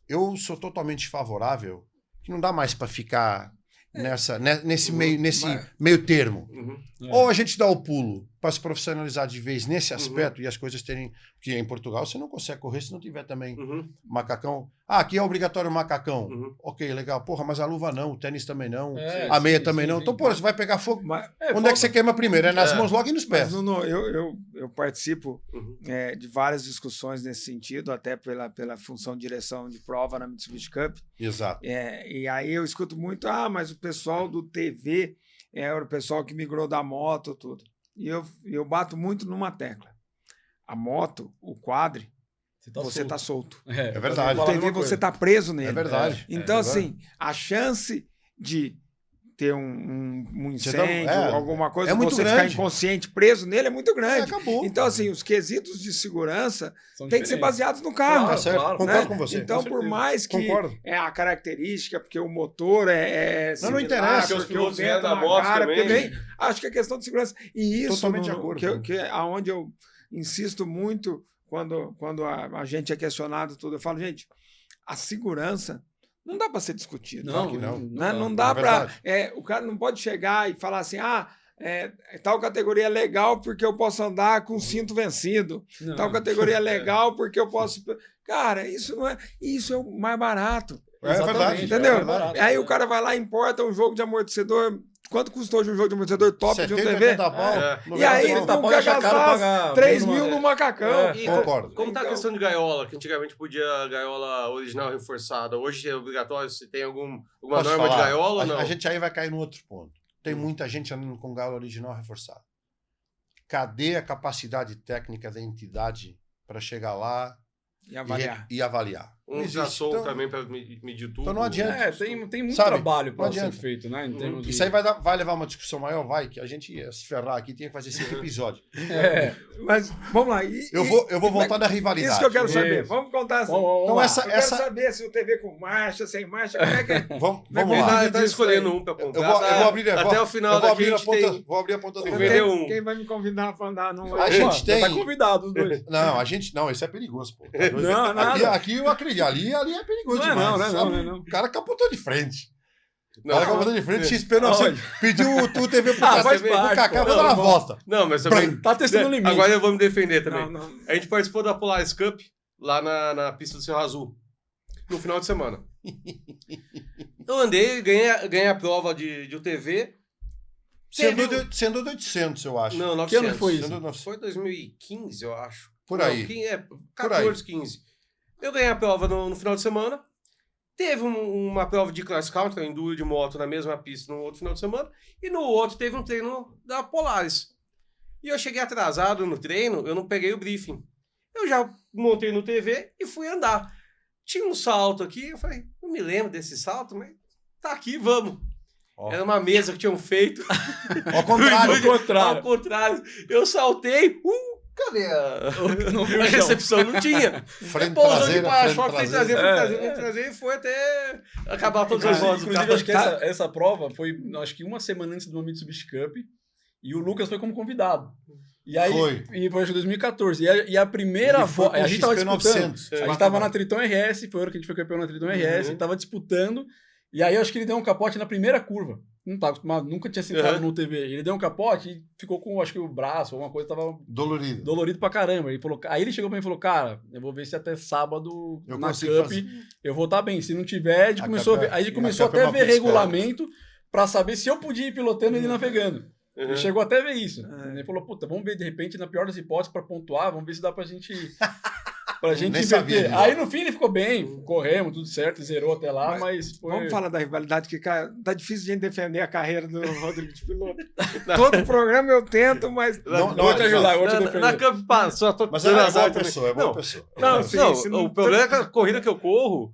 eu sou totalmente favorável, que não dá mais para ficar nesse meio termo. Ou a gente dá o pulo para se profissionalizar de vez nesse aspecto e as coisas terem... Porque em Portugal você não consegue correr se não tiver também macacão. Aqui é obrigatório o macacão. Ok, legal. Porra, mas a luva não, o tênis também não, a meia também não. Então, porra, você vai pegar fogo. Onde é que você queima primeiro? É nas mãos logo e nos pés. Mas, Nuno, eu participo de várias discussões nesse sentido, até pela função de direção de prova na Mitsubishi Cup. Exato. E aí eu escuto muito, mas o pessoal do TV é o pessoal que migrou da moto, tudo. E eu bato muito numa tecla. A moto, o quadre, você tá solto. É verdade. O TV você tá preso nele. É verdade. Então, assim, a chance de ter um incêndio, alguma coisa, você ficar inconsciente, preso nele, é muito grande. Acabou. Então, assim, os quesitos de segurança têm que ser baseados no carro. Tá certo. Claro, concordo com você. Então, por mais que a característica, porque o motor similar, não interessa. Porque os pilotos vieram da moto também. Acho que é questão de segurança. E isso, totalmente de acordo, aonde eu insisto muito quando a gente é questionado tudo, eu falo, gente, a segurança não dá para ser discutido. Não dá para... o cara não pode chegar e falar assim, tal categoria é legal porque eu posso andar com cinto vencido. Tal categoria é legal porque eu posso... Cara, isso não é... Isso é o mais barato. verdade. Entendeu? barato, Aí o cara vai lá e importa um jogo de amortecedor. Quanto custou hoje um jogo de amortecedor top de um 70, TV? 80 pau, E aí, 90 pau. não quer gastar 3 mil no macacão. E Concordo. Como tá a questão de gaiola, que antigamente podia gaiola original reforçada, hoje é obrigatório, se tem alguma Posso norma de falar? gaiola ou não? A gente aí vai cair no outro ponto. Tem muita gente andando com gaiola original reforçada. Cadê a capacidade técnica da entidade para chegar lá E avaliar. e avaliar? Não Um existe. ultrassom Então, também para medir tudo. então não adianta. Tem muito Sabe? trabalho Não para ser adianta. feito, né? Em termos de... Isso aí vai levar uma discussão maior, vai, que a gente ia se ferrar aqui, tinha que fazer 5 episódios. Mas vamos lá. Eu vou voltar da rivalidade. Isso que eu quero saber. Isso. Vamos contar assim. Então lá. essa, Eu quero saber se o TV com marcha, sem marcha, como é que é? vamos Vamos lá. Tá escolhendo um para Eu comprar. vou abrir até o final eu vou daqui abrir a a gente ponta, tem... vou abrir a ponta do Tem vento. ver um. Quem vai me convidar para andar num... A gente tem. Tá convidado os dois. Não, não, esse é perigoso, pô. Tá doido? Não, nada. Aqui eu acredito, ali é perigoso Não é demais. não, não é sabe? não, não é não. O cara capotou de frente. O Não, cara capotou de frente, XP não, você Olha. pediu o TV pro Ah, faz pro parte, Kaká, pô. vou dar uma Não, volta. não, mas também... Tá testando o limite. Agora eu vou me defender também. Não, não. A gente participou da Polaris Cup lá na pista do Cerro Azul, no final de semana. Eu andei, ganhei a prova de UTV. Você andou de 800, eu acho. Não, 900. Que ano foi isso? Você andou de 900. Foi 2015, eu acho. Por Não, aí. 14, 15. Eu ganhei a prova no final de semana. Teve uma prova de class country, enduro de moto na mesma pista no outro final de semana. E no outro teve um treino da Polaris. E eu cheguei atrasado no treino, eu não peguei o briefing. Eu já montei no TV e fui andar. Tinha um salto aqui, eu falei, não me lembro desse salto, mas tá aqui, vamos. Ó. Era uma mesa que tinham feito. Ao contrário. Ao contrário. Eu saltei, cadê Não viu a o chão. recepção? Não tinha. Frente Pousou de traseira, para-choque, frente fui traseira. trazer e foi até acabar todas as rodas do Inclusive, carro. acho que essa prova foi, acho que uma semana antes do Mitsubishi Cup, e o Lucas foi como convidado. E aí, Foi. E foi acho que 2014. E a primeira Ele foi volta, com a gente tava XP disputando. 900. A gente tava na Triton RS, foi o ano que a gente foi campeão na Triton RS, e tava disputando. E aí eu acho que ele deu um capote na primeira curva. Não tava acostumado, nunca tinha sentado no TV. Ele deu um capote e ficou com, acho que o braço, alguma coisa, tava Dolorido. dolorido pra caramba. Aí ele chegou pra mim e falou, cara, eu vou ver se até sábado Eu na consigo Cup fazer. eu vou estar bem. Se não tiver, a gente A começou a Cup ver, aí a gente a começou Cup é até a uma ver pista regulamento pra saber se eu podia ir pilotando ele navegando. Uhum. Ele chegou até a ver isso. Ele falou, puta, vamos ver de repente, na pior das hipóteses, pra pontuar, vamos ver se dá pra gente Nem sabia inverter. disso. Aí no fim ele ficou bem, corremos, tudo certo, zerou até lá, mas foi... Vamos falar da rivalidade, que cara, tá difícil de gente defender a carreira do Rodrigo de piloto. Todo programa eu tento, mas... Não, Vou te ajudar, vou te Na defender. Cup passou, tô Mas dando é azar boa também. pessoa, é boa Não, pessoa. Não, Não, sim, se o problema é que a corrida que eu corro,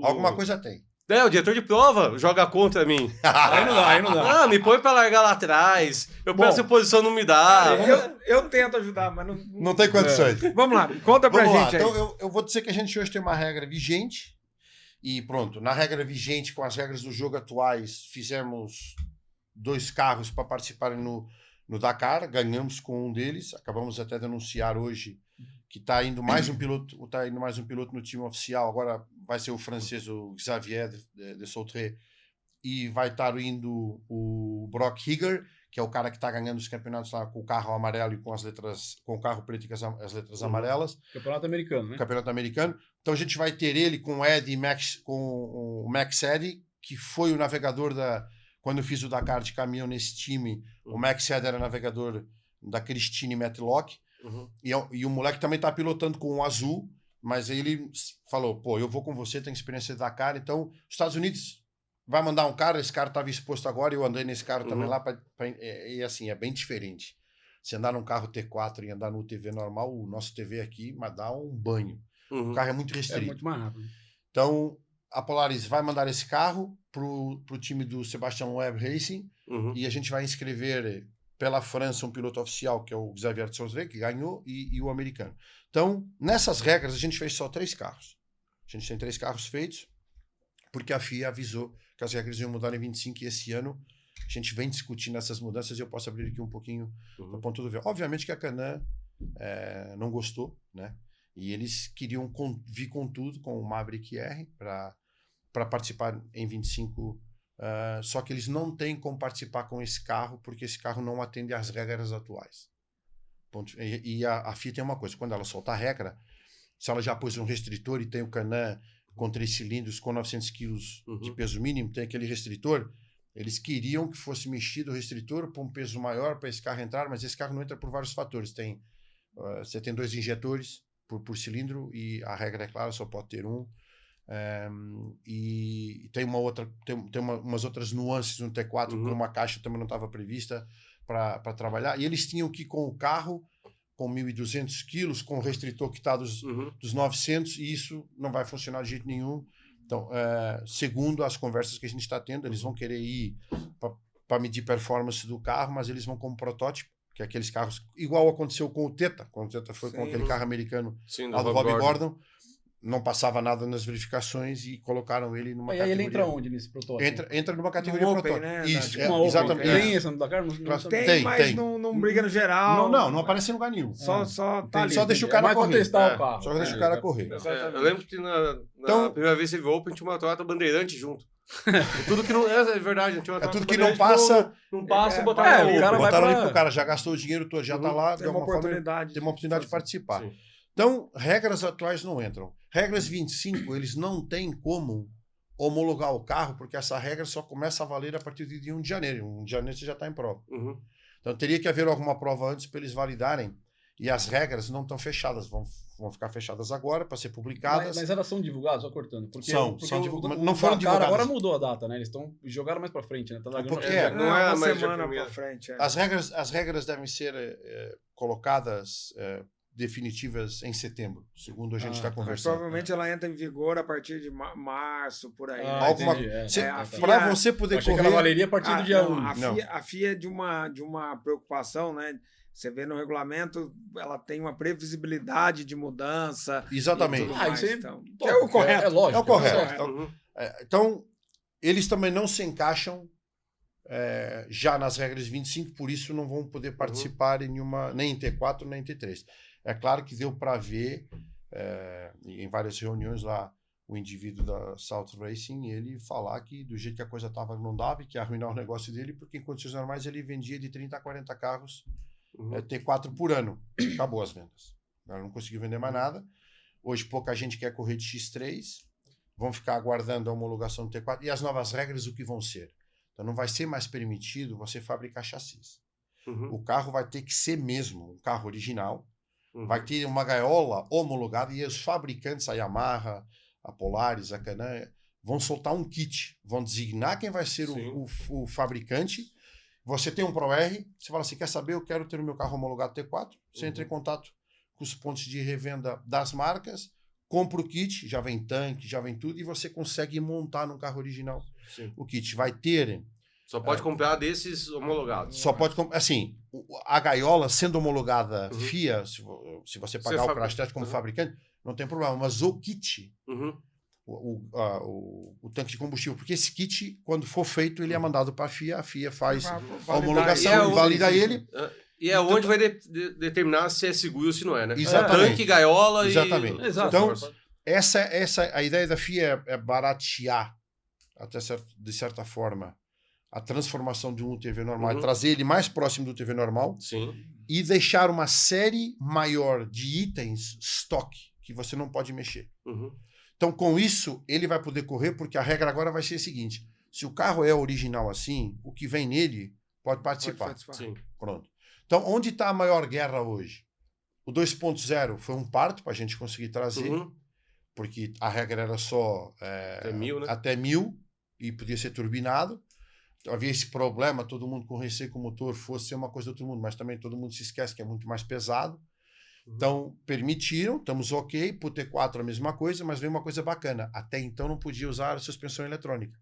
alguma coisa tem. O diretor de prova joga contra mim. Aí não dá. Ah, me põe pra largar lá atrás. Eu Bom, peço posição, não me dá. Eu tento ajudar, mas não... Não tem condições. Vamos lá, conta pra Vamos lá. gente aí. Então, eu vou dizer que a gente hoje tem uma regra vigente. E pronto, na regra vigente, com as regras do jogo atuais, fizemos 2 carros para participarem no Dakar. Ganhamos com um deles. Acabamos até de anunciar hoje que está indo mais um piloto no time oficial. Agora vai ser o francês, o Xavier de Sautré, e vai estar indo o Brock Higger, que é o cara que está ganhando os campeonatos lá com o carro amarelo e com o carro preto e as letras amarelas. Campeonato americano, né? Campeonato americano. Então a gente vai ter ele com o Eddie Max, com o Max Eddy, que foi o navegador quando eu fiz o Dakar de caminhão nesse time. O Max Eddy era navegador da Christine Matlock. Uhum. E o moleque também tá pilotando com o azul, mas aí ele falou, pô, eu vou com você, tenho experiência de Dakar, então os Estados Unidos vai mandar um cara, esse cara estava exposto agora, eu andei nesse carro também lá, e assim, é bem diferente. Se andar num carro T4 e andar no TV normal, o nosso TV aqui, mas dá um banho. O carro é muito É restrito. muito mais rápido. Então, a Polaris vai mandar esse carro pro time do Sebastian Loeb Racing, e a gente vai inscrever pela França um piloto oficial, que é o Xavier de Sautré, que ganhou, e o americano. Então, nessas regras, a gente fez só 3 carros. A gente tem 3 carros feitos, porque a FIA avisou que as regras iam mudar em 25, e esse ano a gente vem discutindo essas mudanças, e eu posso abrir aqui um pouquinho do ponto do ver. Obviamente que a Can-Am não gostou, né? E eles queriam vir com tudo, com o Maverick R, para participar em 25. Só que eles não têm como participar com esse carro, porque esse carro não atende às regras atuais. E a FIA tem uma coisa, quando ela solta a regra, se ela já pôs um restritor e tem o Can-Am com 3 cilindros, com 900 quilos de peso mínimo, tem aquele restritor. Eles queriam que fosse mexido o restritor para um peso maior para esse carro entrar, mas esse carro não entra por vários fatores. Você tem 2 injetores por cilindro e a regra é clara, só pode ter um. E tem umas outras nuances no T4 que uma caixa também não estava prevista para trabalhar. E eles tinham que ir com o carro com 1.200 quilos, com o restritor que está dos 900, e isso não vai funcionar de jeito nenhum. Então, segundo as conversas que a gente está tendo, eles vão querer ir para medir performance do carro, mas eles vão como protótipo, que é aqueles carros, igual aconteceu com o Theta, quando o Theta foi com aquele carro americano lá do Robbie Gordon, não passava nada nas verificações e colocaram ele numa categoria. E ele entra onde nesse protótipo? Entra numa categoria protótipo. Né? Isso, exatamente. Tem esse no Dakar? Tem, mas não briga no geral. Não aparece em lugar nenhum. Só tá ali. Só deixa o cara correr. Testar o carro. Só deixa o cara correr. Eu lembro que na primeira vez que você viu Open tinha uma Toyota Bandeirante junto. Tudo que não é verdade, não tinha uma tudo que não passa. Não passa, botaram ali pro cara, já gastou o dinheiro todo, já tá lá, tem uma oportunidade de participar. Sim. Então, regras atuais não entram. Regras 25, eles não têm como homologar o carro, porque essa regra só começa a valer a partir de 1 de janeiro. 1 de janeiro você já está em prova. Então, teria que haver alguma prova antes para eles validarem. E as regras não estão fechadas, vão ficar fechadas agora para ser publicadas. Mas elas são divulgadas, só cortando? Porque são divulgadas. Não foram divulgadas. Agora mudou a data, né? Eles jogaram mais para frente, né? Não é uma semana para frente. As regras devem ser colocadas definitivas em setembro, segundo a gente está conversando. Provavelmente ela entra em vigor a partir de março, por aí. Para você poder correr... ela valeria a partir do dia 1. A FIA é de uma preocupação, né? Você vê no regulamento, ela tem uma previsibilidade de mudança. Exatamente. Isso aí é o correto. É lógico. É o correto. Então, eles também não se encaixam já nas regras 25, por isso não vão poder participar nem em T4, nem em T3. É claro que deu para ver em várias reuniões lá o indivíduo da South Racing, ele falar que do jeito que a coisa estava não dava e que ia arruinar o negócio dele, porque em condições normais ele vendia de 30 a 40 carros T4 por ano. Acabou as vendas. Ela não conseguiu vender mais nada. Hoje pouca gente quer correr de X3, vão ficar aguardando a homologação do T4 e as novas regras o que vão ser. Então não vai ser mais permitido você fabricar chassis. O carro vai ter que ser mesmo um carro original. Vai ter uma gaiola homologada e os fabricantes, a Yamaha, a Polaris, a Canan, vão soltar um kit, vão designar quem vai ser o fabricante. Você tem um Pro-R, você fala assim, quer saber, eu quero ter o meu carro homologado T4, você entra em contato com os pontos de revenda das marcas, compra o kit, já vem tanque, já vem tudo, e você consegue montar no carro original o kit. Vai ter... Só pode comprar desses homologados. Só pode comprar, assim, a gaiola sendo homologada FIA, se você pagar o crash test como fabricante, não tem problema, mas o kit, o tanque de combustível, porque esse kit, quando for feito, ele é mandado para a FIA faz a homologação, valida ele. E é onde vai determinar se é seguro ou se não é, né? Exatamente. Tanque, gaiola Exatamente. e... Então, a ideia da FIA é baratear, de certa forma, a transformação de um UTV normal, trazer ele mais próximo do UTV normal e deixar uma série maior de itens stock que você não pode mexer. Então, com isso, ele vai poder correr, porque a regra agora vai ser a seguinte: se o carro é original assim, o que vem nele pode participar. Pronto. Então, onde está a maior guerra hoje? O 2.0 foi um parto para a gente conseguir trazer, porque a regra era só até 1000 e podia ser turbinado. Havia esse problema, todo mundo com receio que o motor fosse ser uma coisa do outro mundo, mas também todo mundo se esquece que é muito mais pesado. Então, permitiram, estamos ok, pro T4 a mesma coisa, mas veio uma coisa bacana. Até então não podia usar a suspensão eletrônica.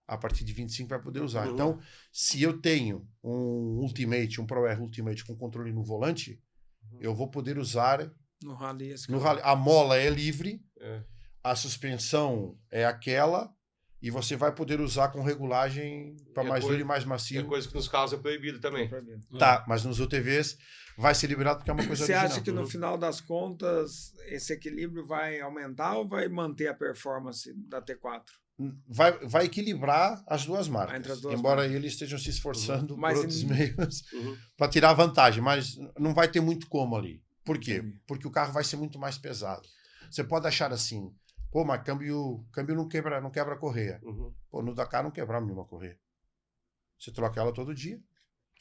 A partir de 25 vai poder usar. Então, se eu tenho um Ultimate, um Pro-R Ultimate com controle no volante, eu vou poder usar no rally. A mola é livre, a suspensão é aquela, e você vai poder usar com regulagem para mais duro e mais macio. É coisa que nos carros é proibido também. Tá, mas nos UTVs vai ser liberado porque é uma coisa original. Você acha que no final das contas esse equilíbrio vai aumentar ou vai manter a performance da T4? Vai equilibrar as duas marcas. Embora eles estejam se esforçando por outros meios para tirar vantagem, mas não vai ter muito como ali. Por quê? Porque o carro vai ser muito mais pesado. Você pode achar assim, Pô, mas câmbio não quebra a correia. Pô, no Dakar não quebrava nenhuma correia. Você troca ela todo dia.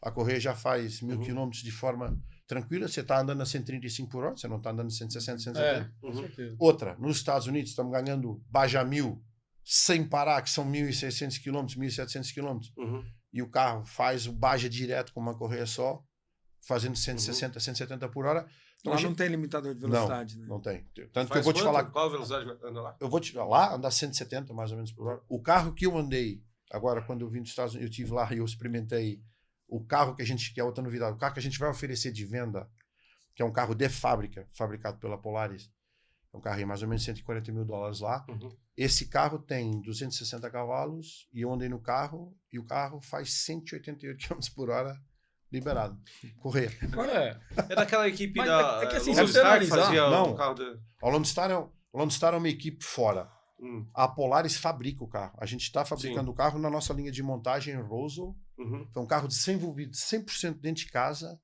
A correia já faz 1000 quilômetros de forma tranquila. Você está andando a 135 por hora, você não está andando a 160, 170. Com certeza. Outra, nos Estados Unidos, estamos ganhando Baja 1000 sem parar, que são 1.600 quilômetros, 1.700 quilômetros. E o carro faz o Baja direto com uma correia só, fazendo 160, 170 por hora. Então, lá não tem limitador de velocidade, né? Não tem. Tanto que eu vou te falar... Qual a velocidade anda lá? Eu vou te falar, andar 170 mais ou menos por hora. O carro que eu andei, agora quando eu vim dos Estados Unidos, eu estive lá e eu experimentei o carro que é outra novidade, o carro que a gente vai oferecer de venda, que é um carro de fábrica, fabricado pela Polaris, é um carro de mais ou menos $140 mil lá. Esse carro tem 260 cavalos e eu andei no carro e o carro faz 188 km por hora liberado. Correr. É daquela equipe Mas da é que assim, Lone se você Star que analisar- fazia Não. o carro da... A Lone Star é uma equipe fora. A Polaris fabrica o carro. A gente está fabricando o carro na nossa linha de montagem em Roswell. Foi um carro desenvolvido 100% dentro de casa.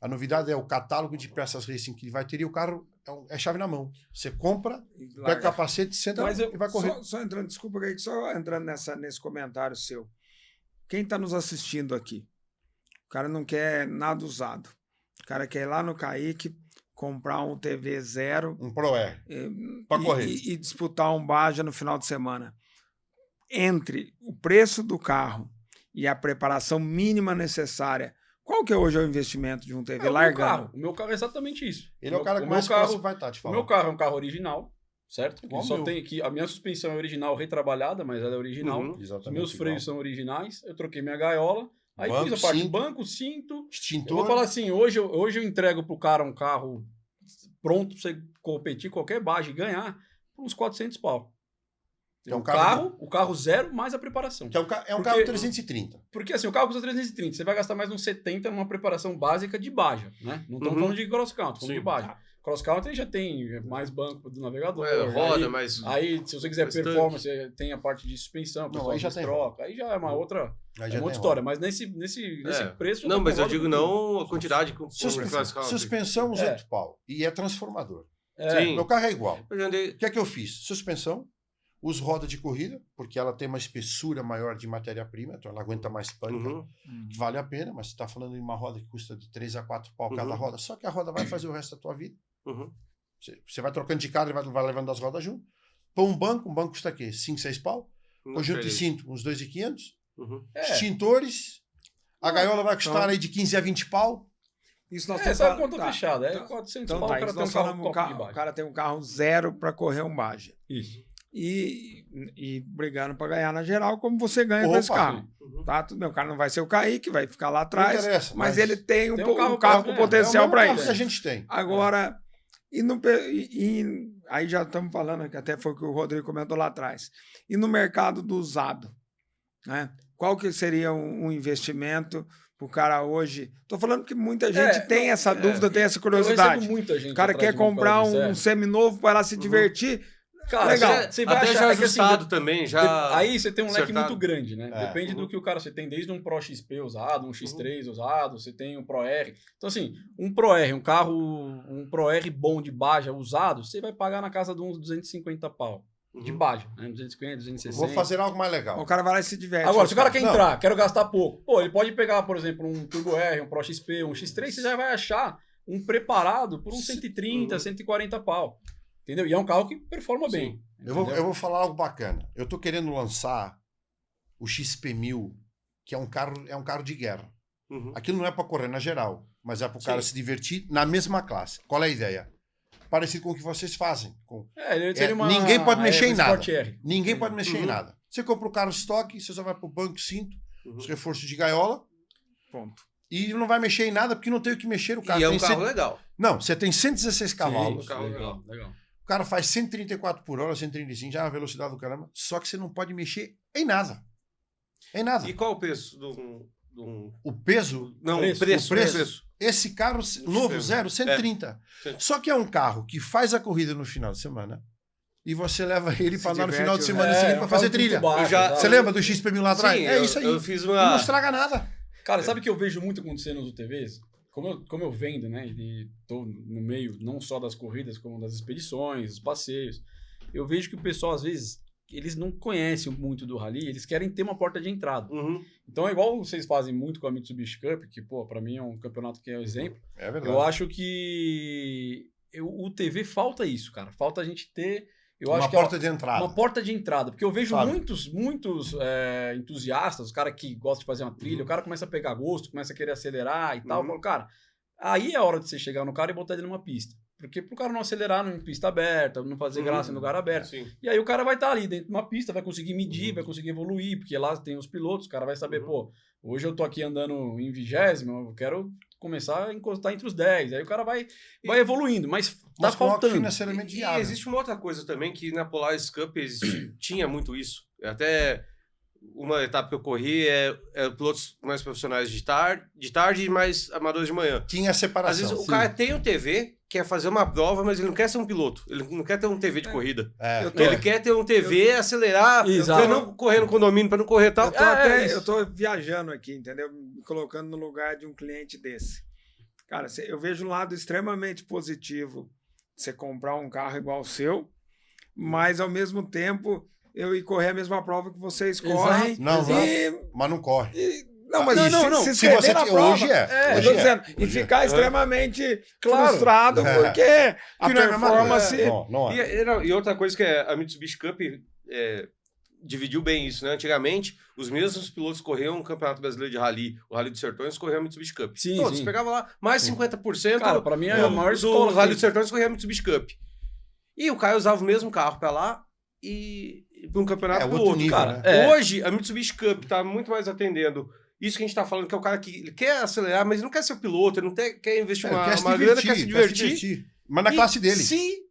A novidade é o catálogo de peças racing que ele vai ter e o carro é chave na mão. Você compra, pega o capacete, senta e vai correr. Só entrando, desculpa, só entrando nesse comentário seu. Quem está nos assistindo aqui? O cara não quer nada usado. O cara quer ir lá no Kaique, comprar um TV zero. Um Pro R. Para correr. E disputar um Baja no final de semana. Entre o preço do carro e a preparação mínima necessária, qual que é hoje o investimento de um TV largado? O meu carro é exatamente isso. Ele é o cara que mais próximo vai estar, te O falando. meu carro é um carro original, certo? Igual Ele só meu. tem aqui, a minha suspensão é original, retrabalhada, mas ela é original. Os Exatamente meus igual. freios são originais, eu troquei minha gaiola, aí Banco, fiz a parte de cinto. banco, cinto. Extintor. Eu vou falar assim, hoje eu entrego pro cara um carro pronto pra você competir qualquer Baja e ganhar por uns 400 pau. Que é um O carro zero mais a preparação. Que é um Porque- carro 330. Porque assim, o carro custa 330, você vai gastar mais uns 70 numa preparação básica de Baja, né? Não estamos falando de cross country, falando de Baja. Cross country já tem mais banco do navegador. roda, aí, mas... Aí, se você quiser bastante. performance, tem a parte de suspensão, Não, pessoal aí já já tem troca. Aí já é uma outra, Aí já outra tem história. Mas nesse preço... já Não, tá mas com eu roda digo com não a quantidade com Suspensão, suspensão 200 pau. E é transformador. tudo. Sim. Meu carro é igual. Eu já andei... O que é que eu fiz? Suspensão, uso roda de corrida, porque ela tem uma espessura maior de matéria-prima, então ela aguenta mais pânico, que vale a pena, mas você está falando de uma roda que custa de 3 a 4 pau cada roda, só que a roda vai fazer o resto da tua vida. Você vai trocando de carro e vai levando as rodas junto. Põe um banco custa o quê? 5, 6 pau. Conjunto de cinto, uns 2.500. Extintores, a gaiola vai custar aí de 15 a 20 pau. Isso nós Essa é a conta tá. fechada. É 400 Então pau, tá, o cara isso tem um nós carro falamos, top de o Baja. cara tem um carro zero para correr um Baja. Isso. E brigando para ganhar na geral, como você ganha com esse Opa, carro. Tá? Tudo bem, o cara não vai ser o Kaique, vai ficar lá atrás, Não interessa, mas ele tem um carro pra com ganhar. potencial para carro que a isso. gente tem. Agora, aí já estamos falando, que até foi o que o Rodrigo comentou lá atrás. E no mercado do usado, né? Qual que seria um investimento para o cara hoje? Estou falando que muita gente tem essa dúvida, tem essa curiosidade. Muita gente O cara atrás quer de mim comprar por causa um disso, seminovo para lá se divertir. Cara, Legal. Você vai Até achar já que, assim, ajustado também, já... Aí você tem um leque acertado. muito grande, né? É. Depende do que o cara... Você tem desde um Pro XP usado, um X3 usado, você tem um Pro R. Então, assim, um Pro R, um Pro R bom de Baja usado, você vai pagar na casa de uns 250 pau. De Baja, né? 250, 260. Vou fazer algo mais legal. O cara vai lá e se diverte. Agora, se o cara quer Não. entrar, quero gastar pouco, pô, ele pode pegar, por exemplo, um Turbo R, um Pro XP, um X3, você já vai achar um preparado por uns 130, 140 pau. Entendeu? E é um carro que performa bem. Eu vou falar algo bacana. Eu tô querendo lançar o XP1000, que é um carro de guerra. Aquilo não é para correr na geral, mas é para o cara se divertir na mesma classe. Qual é a ideia? Parecido com o que vocês fazem. Ele seria ninguém pode mexer em nada. Sport R. Ninguém pode mexer em nada. Você compra o carro estoque, você só vai pro banco, cinto, os reforços de gaiola. Ponto. E não vai mexer em nada porque não tem o que mexer. O carro E é tem um carro legal. Não, você tem 116 cavalos. carro legal. O cara faz 134 por hora, 135, já é uma velocidade do caramba. Só que você não pode mexer em nada. Em nada. E qual o preço do... O peso... Não, Preço. o preço. Esse carro novo, zero, 130. Sim. Só que é um carro que faz a corrida no final de semana e você leva ele para andar no final de semana seguinte para fazer trilha. Você lembra do XP1000 lá atrás? Sim, é isso aí. Eu fiz Não uma... estraga nada. Cara, sabe o que eu vejo muito acontecer nos UTVs? Como eu vendo, né? E tô no meio não só das corridas, como das expedições, dos passeios. eu vejo que o pessoal, às vezes, eles não conhecem muito do rally, eles querem ter uma porta de entrada. Uhum. Então é igual vocês fazem muito com a Mitsubishi Cup, que, pô, pra mim é um campeonato que é um exemplo. É verdade. Eu acho que o TV falta isso, cara. Falta a gente ter... Eu acho Uma que porta de entrada. uma porta de entrada, porque eu vejo Sabe? muitos entusiastas, os caras que gostam de fazer uma trilha, o cara começa a pegar gosto, começa a querer acelerar e tal. Eu falo, cara, aí é a hora de você chegar no cara e botar ele numa pista. Porque pro cara não acelerar em pista aberta, não fazer graça em lugar aberto. Sim. E aí o cara vai estar ali dentro de uma pista, vai conseguir medir, vai conseguir evoluir, porque lá tem os pilotos, o cara vai saber, pô, hoje eu tô aqui andando em 20º, eu quero começar a encostar entre os 10. Aí o cara vai evoluindo, mas tá Mas coloca faltando. financeiramente E viável. existe uma outra coisa também que na Polaris Cup tinha muito isso. Até uma etapa que eu corri é pilotos mais profissionais de tarde e mais amadores de manhã. Tinha a separação. Às vezes o cara tem um TV, quer fazer uma prova, mas ele não quer ser um piloto. Ele não quer ter um TV de corrida. Ele quer ter um TV, acelerar, pra não correr no condomínio, pra não correr tal. Eu tô viajando aqui, entendeu? Me colocando no lugar de um cliente desse. Cara, eu vejo um lado extremamente positivo de você comprar um carro igual o seu, mas ao mesmo tempo eu ir correr a mesma prova que vocês correm. Mas não corre. Não, mas se Se você na prova, hoje é. eu tô dizendo, e ficar extremamente frustrado porque a performance... Não é. E outra coisa que a Mitsubishi Cup dividiu bem isso, né? Antigamente, os mesmos pilotos corriam o Campeonato Brasileiro de Rally, o Rally dos Sertões, corriam a Mitsubishi Cup. Todos pegavam lá, mais 50%. Cara, pra mim é a maior escola. O Rally dos Sertões corria a Mitsubishi Cup. E o cara usava o mesmo carro pra lá e para um campeonato pro outro. Nível, cara, né? hoje a Mitsubishi Cup tá muito mais atendendo isso que a gente tá falando, que é o cara que ele quer acelerar, mas ele não quer ser o piloto, ele não quer investir uma grana, quer se divertir. Mas na classe dele. Se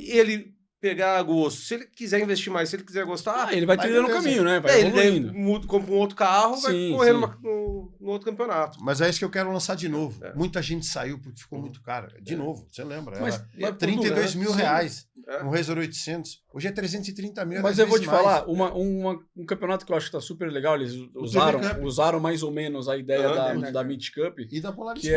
ele pegar gosto, se ele quiser investir mais, se ele quiser gostar... ele vai trilhando o caminho, né? Vai evoluindo. Ele compra um outro carro, vai correr no outro campeonato. Mas é isso que eu quero lançar de novo. Muita gente saiu porque ficou muito caro. De novo, você lembra? Mas 32 mil reais. Um Razor 800. Hoje é 330 mil. Mas eu vou te falar, um campeonato que eu acho que tá super legal, eles usaram mais ou menos a ideia da Meet Cup. E da Polaris que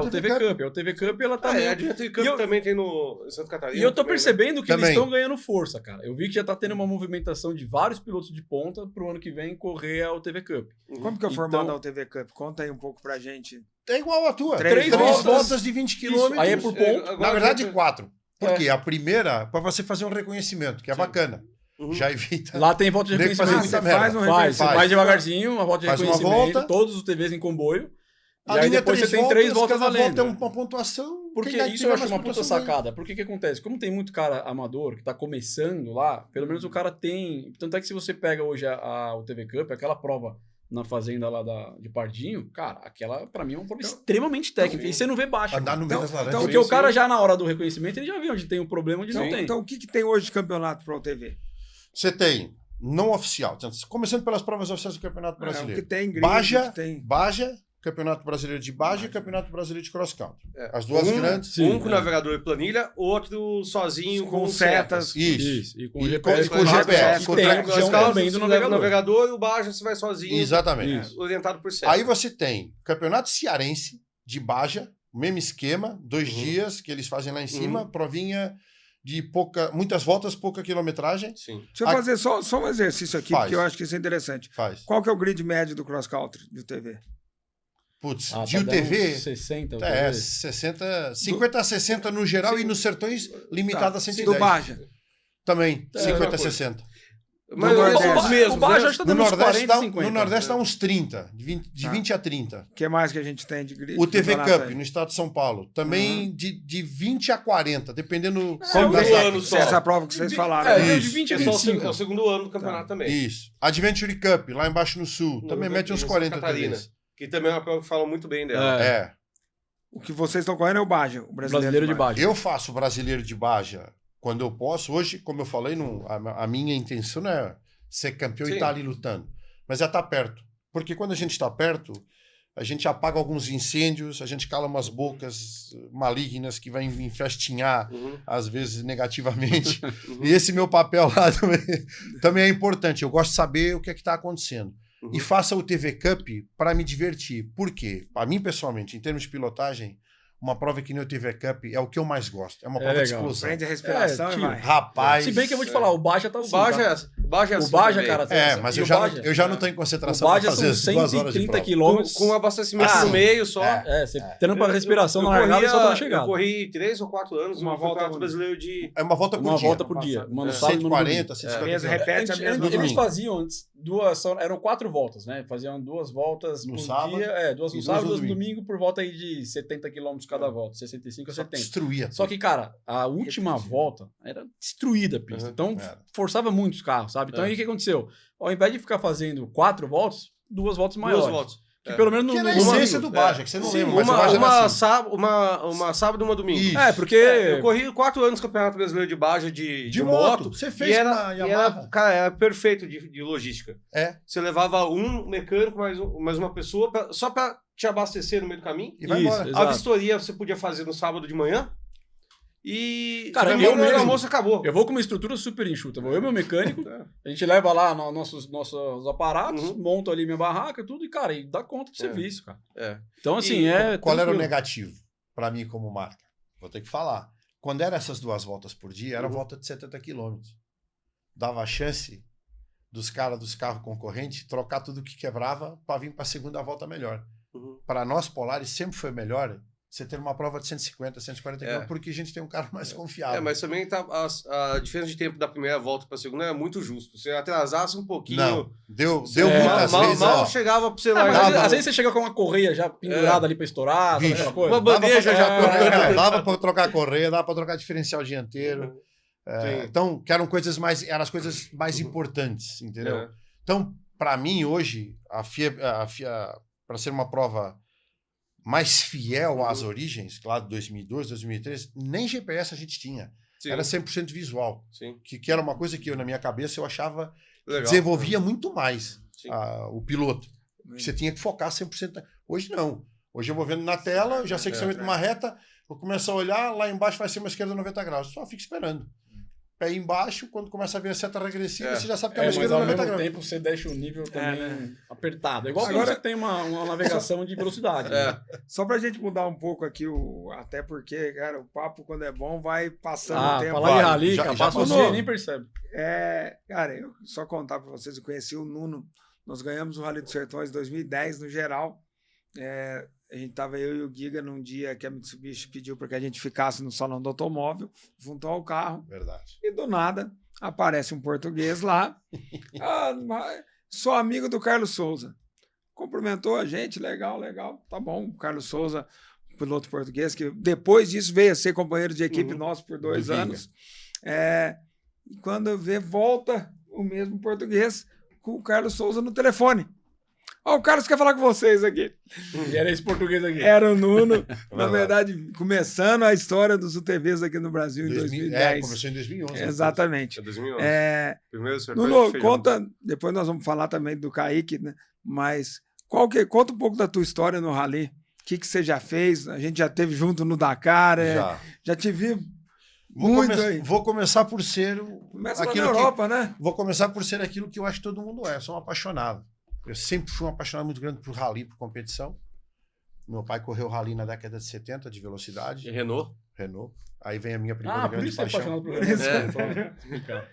o TV Cup. O TV Cup, ela tá a TV Cup também tem no Santa Catarina. E eu tô percebendo que eles estão ganhando força, cara. Eu vi que já tá tendo uma movimentação de vários pilotos de ponta pro ano que vem correr ao TV Cup. Como que é o formato da TV Cup? Conta aí um pouco pra gente. É igual a tua. 3 voltas de 20 km. Aí é por ponto. Na verdade, 4. Porque a primeira, para você fazer um reconhecimento, que é bacana. Já evita. Lá tem volta de reconhecimento. Você faz um reconhecimento. Você vai devagarzinho, uma volta de reconhecimento. Uma volta. Todos os TVs em comboio. A e aí depois você tem 3 voltas valendo. Volta é uma pontuação. Porque isso eu acho uma puta sacada. Porque que acontece? Como tem muito cara amador que tá começando lá, pelo menos o cara tem... Tanto é que se você pega hoje o TV Cup, aquela prova na fazenda lá de Pardinho, cara, aquela pra mim é uma prova extremamente técnica. E você não vê baixo. Andar no meio das laranjas. Porque o cara já na hora do reconhecimento, ele já viu onde tem um problema, onde não tem. Então o que tem hoje de campeonato Pro TV? Você tem não oficial. Começando pelas provas oficiais do Campeonato Brasileiro. O que tem grid, Baja, Campeonato Brasileiro de Baja e Campeonato Brasileiro de Cross Country. As duas grandes. Um com navegador e planilha, outro sozinho com setas. Isso. E com GPS. Com GPS. Com também do navegador e o Baja você vai sozinho. Exatamente. Orientado por seta. Aí você tem Campeonato Cearense de Baja, mesmo esquema, 2 dias que eles fazem lá em cima, provinha de muitas voltas, pouca quilometragem. Sim. Deixa eu fazer só um exercício aqui, porque eu acho que isso é interessante. Qual que é o grid médio do cross country do TV? Putz, tá de UTV... 60. 60, 50 a 60 no geral e nos sertões limitado a 110. Do Baja? Também, 50 a 60. Mas os mesmos, o Baja já tá dando uns 40, 50. No Nordeste dá uns 30, de 20 a 30. O que mais que a gente tem de grid? O TV Cup, no estado de São Paulo, também de 20 a 40, dependendo... Essa prova que vocês falaram. De 20 a 25. É o segundo ano do campeonato também. Isso. Adventure Cup, lá embaixo no Sul, também mete uns 40 TVs. Que também é uma prova que fala muito bem dela. O que vocês estão correndo é o Baja, o brasileiro de Baja. Eu faço o brasileiro de Baja quando eu posso. Hoje, como eu falei, a minha intenção não é ser campeão e estar ali lutando, mas é estar perto. Porque quando a gente está perto, a gente apaga alguns incêndios, a gente cala umas bocas malignas que vai enfestinhar, às vezes negativamente. E esse meu papel lá também é importante. Eu gosto de saber o que é que está acontecendo. E faça o TV Cup para me divertir. Por quê? Para mim, pessoalmente, em termos de pilotagem, uma prova que nem o TV Cup é o que eu mais gosto. É uma prova de legal. explosão. Prende a respiração e tio, vai. Rapaz. Se bem que eu vou te falar, o Baja tá assim. O Baja tá? é assim O Baja, também. cara. Mas e eu o já, Baja, eu já não tô em o concentração pra Baja fazer são as 2 horas de 130 prova. quilômetros. Com abastecimento no meio só. Você tendo pra respiração na largada e solta na chegada. Eu corri 3 ou 4 anos Uma no volta Campeonato Brasileiro de... É uma volta por Uma dia. volta por dia. Uma no sábado e uma no 140, domingo. 150 Mesmo, quilômetros. repete a mesma Eles domingo. faziam antes eram 4 voltas, né? Faziam 2 voltas No por sábado, dia. 2 no e sábado, duas 2 no no domingo, por volta aí de 70 quilômetros cada volta. 65 a Só 70. destruía. Só que, cara, a última volta era destruída a pista. Então, forçava muito os carros, sabe? Então, aí o que aconteceu? Ao invés de ficar fazendo 4 voltas, 2 voltas maiores. 2 voltas. Que pelo menos que no era a essência domingo. do Baja, que você não Sim, lembra, mas o Baja era assim. uma sábado e uma domingo. Isso. Porque... Eu corri 4 anos no Campeonato Brasileiro de Baja de moto. Você E fez na Yamaha. cara, era perfeito de logística. É. Você levava um mecânico mais uma pessoa só pra te abastecer no meio do caminho. E vai Isso, embora. exato. A vistoria você podia fazer no sábado de manhã. E Cara, você vai eu embora, mesmo. o almoço acabou. Eu vou com uma estrutura super enxuta. Vou eu e meu mecânico, a gente leva lá nossos aparatos, monto ali minha barraca, tudo, e, cara, e dá conta do serviço, cara. É. Então, assim, Qual era o tranquilo. negativo pra mim como marca? Vou ter que falar. Quando eram essas 2 voltas por dia, era volta de 70 quilômetros. Dava a chance dos caras dos carros concorrentes trocar tudo que quebrava para vir para a segunda volta melhor. Para nós, Polaris, sempre foi melhor você ter uma prova de 150, 140 quilômetros, porque a gente tem um carro mais confiável. Mas também a diferença de tempo da primeira volta para a segunda era muito justo. Se você atrasasse um pouquinho... Não, deu muitas vezes... Mal chegava para você Mas largar. às vezes você chega com uma correia já pendurada ali pra estourar, sabe aquela coisa? Uma bandeja já... Dava para trocar a correia, dava para trocar diferencial dianteiro. Então, que eram as coisas mais importantes, entendeu? Então, para mim, hoje, a FIA para ser uma prova mais fiel às origens, claro, 2002, 2003, nem GPS a gente tinha. Sim. Era 100% visual. Sim. Que era uma coisa que na minha cabeça eu achava legal, desenvolvia muito mais o piloto. Que você tinha que focar 100%. Hoje não. Hoje eu vou vendo na tela, eu já sei que se eu entro numa reta, eu começo a olhar, lá embaixo vai ser uma esquerda 90 graus. Só fico esperando. Pé embaixo, quando começa a ver a seta regressiva, você já sabe que é uma esquerda 90 graus. Mas ao mesmo tempo você deixa o nível também apertado. É igual quando você tem uma navegação de velocidade. Né? Só pra gente mudar um pouco aqui, até porque, cara, o papo quando é bom vai passando o tempo. Falar de rally, cara, passa o dia nem percebe. Cara, eu só contar pra vocês, eu conheci o Nuno, nós ganhamos o Rally dos Sertões em 2010, no geral. A gente tava eu e o Giga num dia que a Mitsubishi pediu para que a gente ficasse no salão do automóvel, junto ao carro. Verdade. E do nada aparece um português lá. Sou amigo do Carlos Souza. Cumprimentou a gente, legal. Tá bom. O Carlos Souza, piloto português, que depois disso veio a ser companheiro de equipe nosso por 2 anos. E quando eu ver, volta o mesmo português com o Carlos Souza no telefone. O Carlos quer falar com vocês aqui. E era esse português aqui. Era o Nuno. Na verdade, começando a história dos UTVs aqui no Brasil em 2010. Começou em 2011. É Exatamente. 2011. Primeiro Nuno, conta, depois nós vamos falar também do Kaique, né? Mas conta um pouco da tua história no Rally. O que você já fez? A gente já teve junto no Dakar. Já te vi muito aí. Vou começar por ser... Começa lá na Europa, né? Vou começar por ser aquilo que eu acho que todo mundo é. Sou um apaixonado. Eu sempre fui um apaixonado muito grande por rally, por competição. Meu pai correu rally na década de 70, de velocidade. E Renault. Aí vem a minha primeira grande paixão. Por isso é apaixonado por Renault.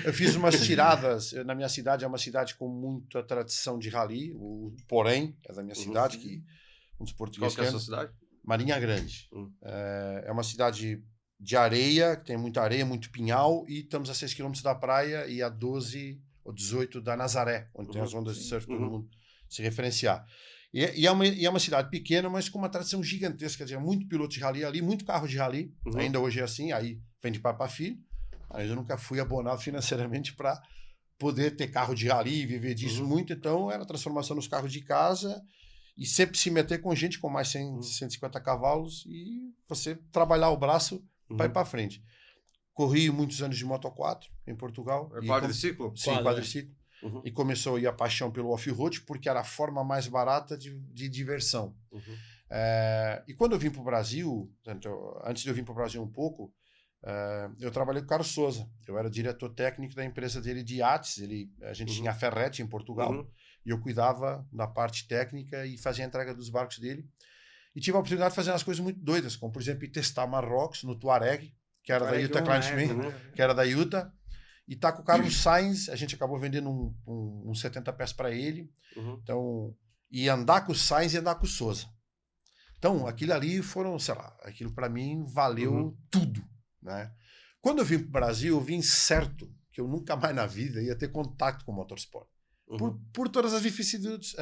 Eu fiz umas tiradas. Na minha cidade, é uma cidade com muita tradição de rally. O Porém é da minha cidade, que um dos portugueses... Qual que é a sua cidade? Marinha Grande. É uma cidade de areia, que tem muita areia, muito pinhal, e estamos a 6 km da praia e a 12 ou 18 da Nazaré, onde tem as ondas de surf para todo mundo se referenciar. E é uma cidade pequena, mas com uma tradição gigantesca, de muito piloto de rally ali, muito carro de rally, ainda hoje é assim, aí vem de pai para filho, mas eu nunca fui abonado financeiramente para poder ter carro de rally e viver disso muito, então era transformação nos carros de casa e sempre se meter com gente com mais 150 cavalos e você trabalhar o braço para ir para frente. Corri muitos anos de Moto 4 em Portugal. Quadriciclo? Sim, quadriciclo. E começou aí a paixão pelo off-road, porque era a forma mais barata de diversão. E quando eu vim para o Brasil, antes de eu vir para o Brasil um pouco, eu trabalhei com o Carlos Souza. Eu era diretor técnico da empresa dele de iates. A gente tinha a Ferretti em Portugal. E eu cuidava da parte técnica e fazia a entrega dos barcos dele. E tive a oportunidade de fazer umas coisas muito doidas, como, por exemplo, ir testar Marrocos no Tuareg, que era da Utah Client, que era da Utah. E tá com o Carlos Sainz, a gente acabou vendendo uns 70 pés para ele. Então, e andar com o Sainz e andar com o Souza. Então, aquilo ali foram, sei lá, aquilo para mim valeu tudo, né? Quando eu vim pro Brasil, eu vim certo que eu nunca mais na vida ia ter contato com o motorsport. Por todas as vicissitudes,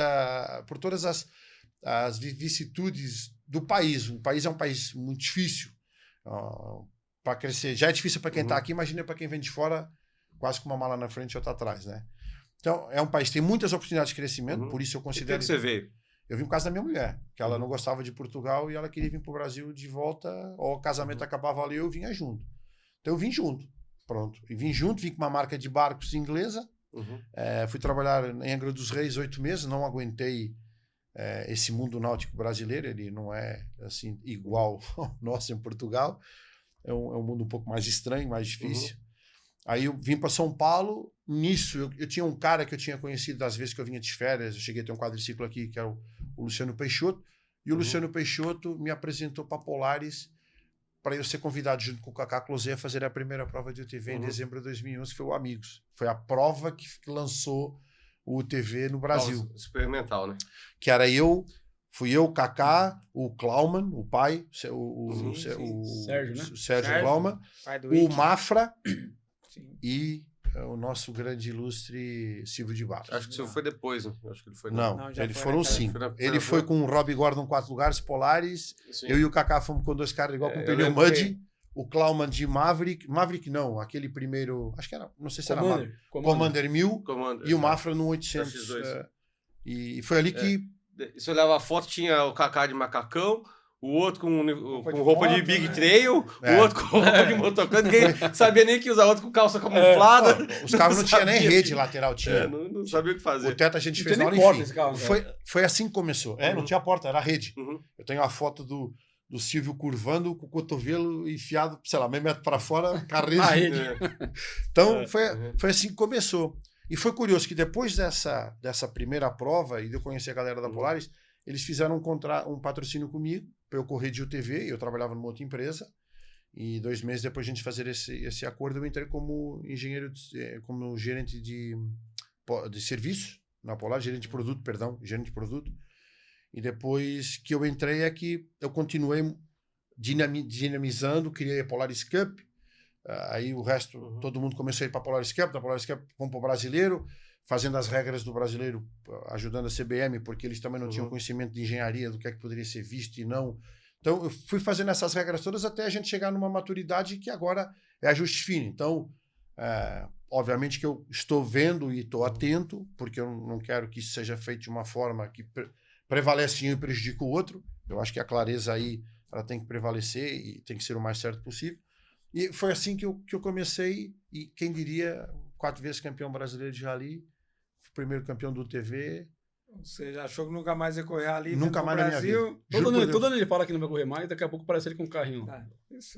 as vicissitudes do país. O país é um país muito difícil para crescer. Já é difícil para quem está aqui, imagina para quem vem de fora, quase com uma mala na frente e outra atrás, né? Então, é um país que tem muitas oportunidades de crescimento, por isso eu considero... E por que você veio? Eu vim por causa da minha mulher, que ela não gostava de Portugal e ela queria vir para o Brasil de volta, ou o casamento acabava ali, eu vinha junto. Então eu vim junto, pronto. E vim junto, vim com uma marca de barcos inglesa, fui trabalhar em Angra dos Reis 8 meses, não aguentei esse mundo náutico brasileiro, ele não é assim igual ao nosso em Portugal, é um mundo um pouco mais estranho, mais difícil. Aí eu vim para São Paulo, nisso eu tinha um cara que eu tinha conhecido das vezes que eu vinha de férias, eu cheguei a ter um quadriciclo aqui, que é o Luciano Peixoto, e o Luciano Peixoto me apresentou para Polaris para eu ser convidado junto com o Kaká Closé a fazer a primeira prova de UTV em dezembro de 2011, que foi o Amigos. Foi a prova que lançou o UTV no Brasil. Experimental, né? Que era fui eu, o Kaká, o Klauman, o pai, o Sérgio, né? O Sérgio Klauman, o Mafra e o nosso grande ilustre Silvio de Barros. Acho que o Silvio foi depois, né? Acho que ele foi não eles foram 5. Ele foi com o Robbie Gordon 4 lugares, Polaris. Sim. Eu e o Kaká fomos com 2 caras igual com o pneu Muddy. O Klauman de Maverick não, aquele primeiro, acho que era, não sei se era Commander 1000 e o Mafra no 800. E foi ali que... Se olhava a foto, tinha o Kaká de macacão, o outro com roupa de Big Trail, o outro com roupa de motocicleta, ninguém sabia nem que usar outro com calça camuflada. Os carros não tinham nem rede lateral, tinha. Não sabia o que fazer. O teto a gente fez na hora, enfim. Foi assim que começou. Não tinha porta, era rede. Eu tenho a foto do Silvio curvando com o cotovelo enfiado, sei lá, meio metro para fora, com a rede. Então, foi assim que começou. E foi curioso que depois dessa primeira prova, e de eu conhecer a galera da Polaris, eles fizeram um patrocínio comigo, para eu correr de UTV, e eu trabalhava numa outra empresa, e 2 meses depois de a gente fazer esse acordo, eu entrei como engenheiro, como gerente de serviço, na Polaris, gerente de produto, e depois que eu entrei é que eu continuei dinamizando, criei a Polaris Cup, aí o resto, todo mundo começou a ir para a Polaris Cup, da Polaris Cup vamos para o brasileiro, fazendo as regras do brasileiro, ajudando a CBM, porque eles também não tinham conhecimento de engenharia, do que é que poderia ser visto e não. Então, eu fui fazendo essas regras todas até a gente chegar numa maturidade que agora é ajuste fino. Então, obviamente que eu estou vendo e estou atento, porque eu não quero que isso seja feito de uma forma que prevalece um e prejudica o outro. Eu acho que a clareza aí ela tem que prevalecer e tem que ser o mais certo possível. E foi assim que eu comecei, e quem diria, 4 vezes campeão brasileiro de rally, primeiro campeão do UTV. Você já achou que nunca mais ia correr ali? Nunca mais Brasil. Na minha vida. Todo ano ele fala que não vai correr mais, daqui a pouco parece ele com um carrinho.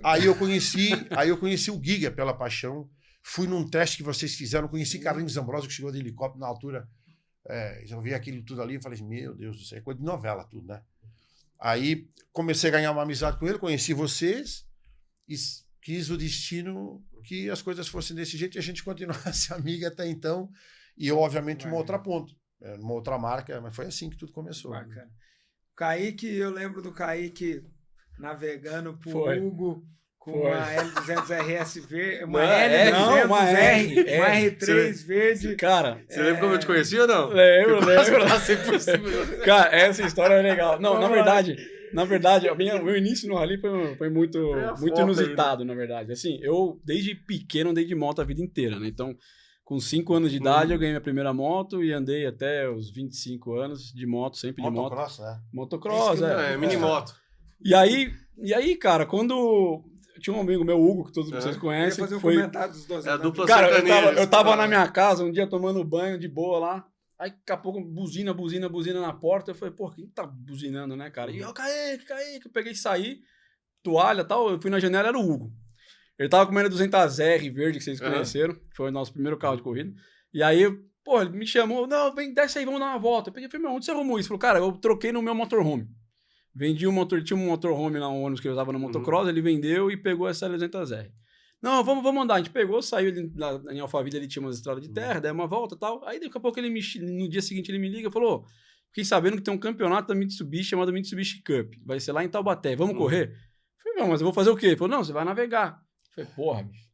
Aí eu conheci o Giga pela paixão. Fui num teste que vocês fizeram, conheci Carlinhos Ambrosio, que chegou de helicóptero na altura. Eu vi aquilo tudo ali e falei, meu Deus do céu, é coisa de novela tudo, né? Aí comecei a ganhar uma amizade com ele, conheci vocês e quis o destino que as coisas fossem desse jeito e a gente continuasse amiga até então. E eu, obviamente, uma outra ponta, uma outra marca, mas foi assim que tudo começou. Bacana. Kaique, eu lembro do Kaique navegando por Hugo com uma L200 RS verde, uma R3 verde. Cara, você lembra como eu te conheci ou não? Lembro. Cara, essa história é legal. Não, na verdade, o meu início no rally foi muito inusitado, na verdade. Assim, eu, desde pequeno, andei de moto a vida inteira, né? Então, com 5 anos de idade, eu ganhei minha primeira moto e andei até os 25 anos de moto, sempre de moto. Motocross, né? Motocross, mini moto. E aí, cara, quando... Tinha um amigo meu, Hugo, que todos vocês conhecem. Fazer um comentário dos dois. Cara, eu tava na minha casa um dia tomando banho de boa lá. Aí, daqui a pouco, buzina na porta. Eu falei, pô, quem tá buzinando, né, cara? E eu, Kaique, eu peguei e saí, toalha e tal. Eu fui na janela, era o Hugo. Ele tava com uma 200R verde, que vocês conheceram. Foi o nosso primeiro carro de corrida. E aí, Pô, ele me chamou, não, vem, desce aí, vamos dar uma volta. Eu peguei e falei, meu, onde você arrumou isso? Ele falou, cara, eu troquei no meu motorhome. Vendi um motor, tinha um motorhome lá, um ônibus que eu usava no motocross, ele vendeu e pegou essa L200R. Não, vamos andar. A gente pegou, saiu em Alphaville, ele tinha umas estradas de terra, deu uma volta e tal. Aí daqui a pouco no dia seguinte ele me liga e falou, fiquei sabendo que tem um campeonato da Mitsubishi chamado Mitsubishi Cup. Vai ser lá em Taubaté, vamos correr? Eu falei, não, mas eu vou fazer o quê? Ele falou, não, você vai navegar. Eu falei, porra, bicho.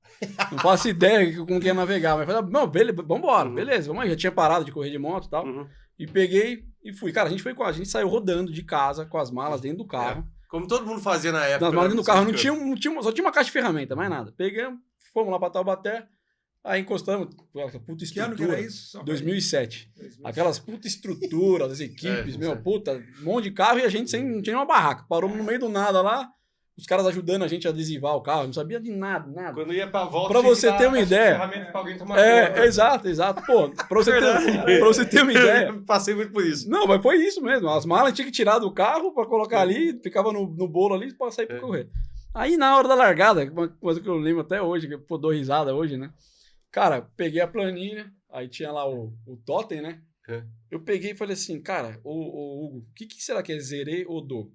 Não faço ideia com quem ia navegar. Mas eu falei, não, beleza, vambora, beleza, vamos aí. Já tinha parado de correr de moto e tal. E peguei e fui. Cara, a gente saiu rodando de casa com as malas dentro do carro. Como todo mundo fazia na época. Nas malas dentro do carro, só tinha uma caixa de ferramenta, mais nada. Pegamos, fomos lá pra Taubaté, aí encostamos. Puta estrutura. Que ano que era isso? 2007. Aquelas puta estruturas, as equipes, puta, um monte de carro e a gente não tinha nenhuma barraca. Paramos no meio do nada lá. Os caras ajudando a gente a adesivar o carro, não sabia de nada. Quando ia pra volta, pra você ter uma ideia. Pra alguém tomar conta. Exato. Pô, pra você ter uma ideia. Passei muito por isso. Não, mas foi isso mesmo. As malas tinha que tirar do carro pra colocar ali, ficava no bolo ali pra sair pra correr. Aí na hora da largada, uma coisa que eu lembro até hoje, que eu dou risada hoje, né? Cara, peguei a planilha, aí tinha lá o totem, né? Eu peguei e falei assim, cara, ô Hugo, o que será que é zerê ou do?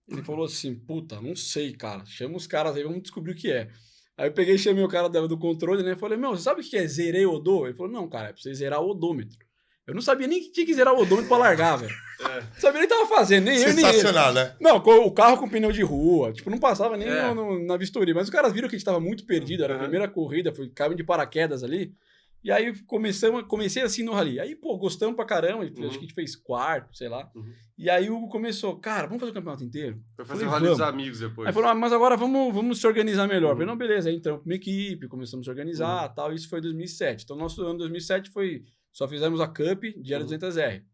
Ele falou assim, puta, não sei, cara. Chama os caras aí, vamos descobrir o que é. Aí eu peguei e chamei o cara do controle, né? Falei, meu, você sabe o que é zerei odô? Ele falou, não, cara, é pra você zerar o odômetro. Eu não sabia nem que tinha que zerar o odômetro pra largar, velho. Não sabia nem o que tava fazendo, nem eu, nem ele. Sensacional, né? Não, o carro com pneu de rua, tipo, não passava nem na vistoria. Mas os caras viram que a gente tava muito perdido, era a primeira corrida, caímos de paraquedas ali. E aí comecei assim no rally. Aí, pô, gostamos pra caramba, acho que a gente fez quarto, sei lá. E aí o Hugo começou, cara, vamos fazer o campeonato inteiro? Foi fazer o rally dos amigos depois. Aí falou, mas agora vamos se organizar melhor. Eu falei, não, beleza, aí entramos pra uma equipe, começamos a se organizar tal. Isso foi em 2007. Então, nosso ano 2007 só fizemos a Cup de L200R.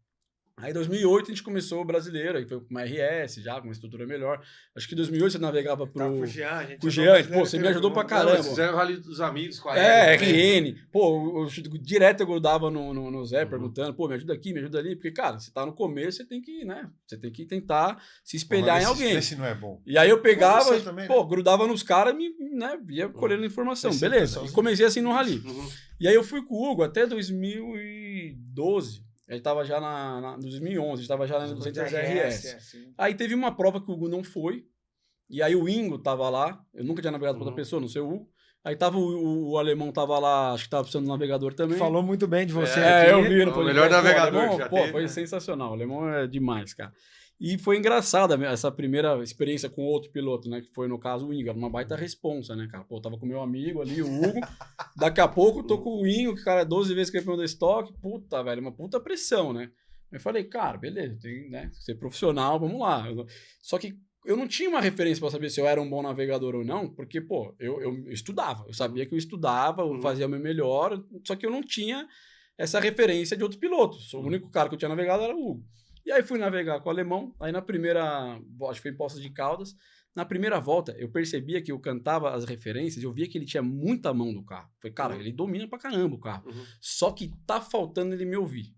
Aí em 2008 a gente começou o brasileiro, aí foi com uma RS já, com uma estrutura melhor. Acho que em 2008 você navegava com o Jean, pô, você me ajudou pra caramba. Vocês fizeram o rally dos amigos com a RN. Pô, direto eu grudava no Zé perguntando, pô, me ajuda aqui, me ajuda ali, porque, cara, você tá no começo, você tem que, né, você tem que tentar se espelhar em alguém. Esse não é bom. E aí eu pegava, também, pô, grudava nos caras e ia colhendo informação. Beleza, e comecei assim no rally. E aí eu fui com o Hugo até 2012. Ele tava já no 2011, a gente tava já na 200 RS. Aí teve uma prova que o Hugo não foi, e aí o Ingo tava lá, eu nunca tinha navegado com outra pessoa, não sei o Hugo. Aí tava o alemão tava lá, acho que tava precisando de um navegador também. Falou muito bem de você aqui. Eu vi. O melhor navegador alemão, já pô, teve, foi sensacional, o alemão é demais, cara. E foi engraçada essa primeira experiência com outro piloto, né? Que foi, no caso, o Ingo. Era uma baita responsa, né, cara? Pô, tava com meu amigo ali, o Hugo. Daqui a pouco eu tô com o Ingo, que o cara é 12 vezes campeão da estoque. Puta, velho, uma puta pressão, né? Eu falei, cara, beleza, tem, né, ser profissional, vamos lá. Só que eu não tinha uma referência para saber se eu era um bom navegador ou não, porque, pô, eu estudava. Eu sabia que eu estudava, eu fazia o meu melhor, só que eu não tinha essa referência de outros pilotos. O único cara que eu tinha navegado era o Hugo. E aí fui navegar com o alemão, aí na primeira, acho que foi em Poços de Caldas, na primeira volta eu percebia que eu cantava as referências, eu via que ele tinha muita mão no carro. Falei, cara, ele domina pra caramba o carro. Só que tá faltando ele me ouvir.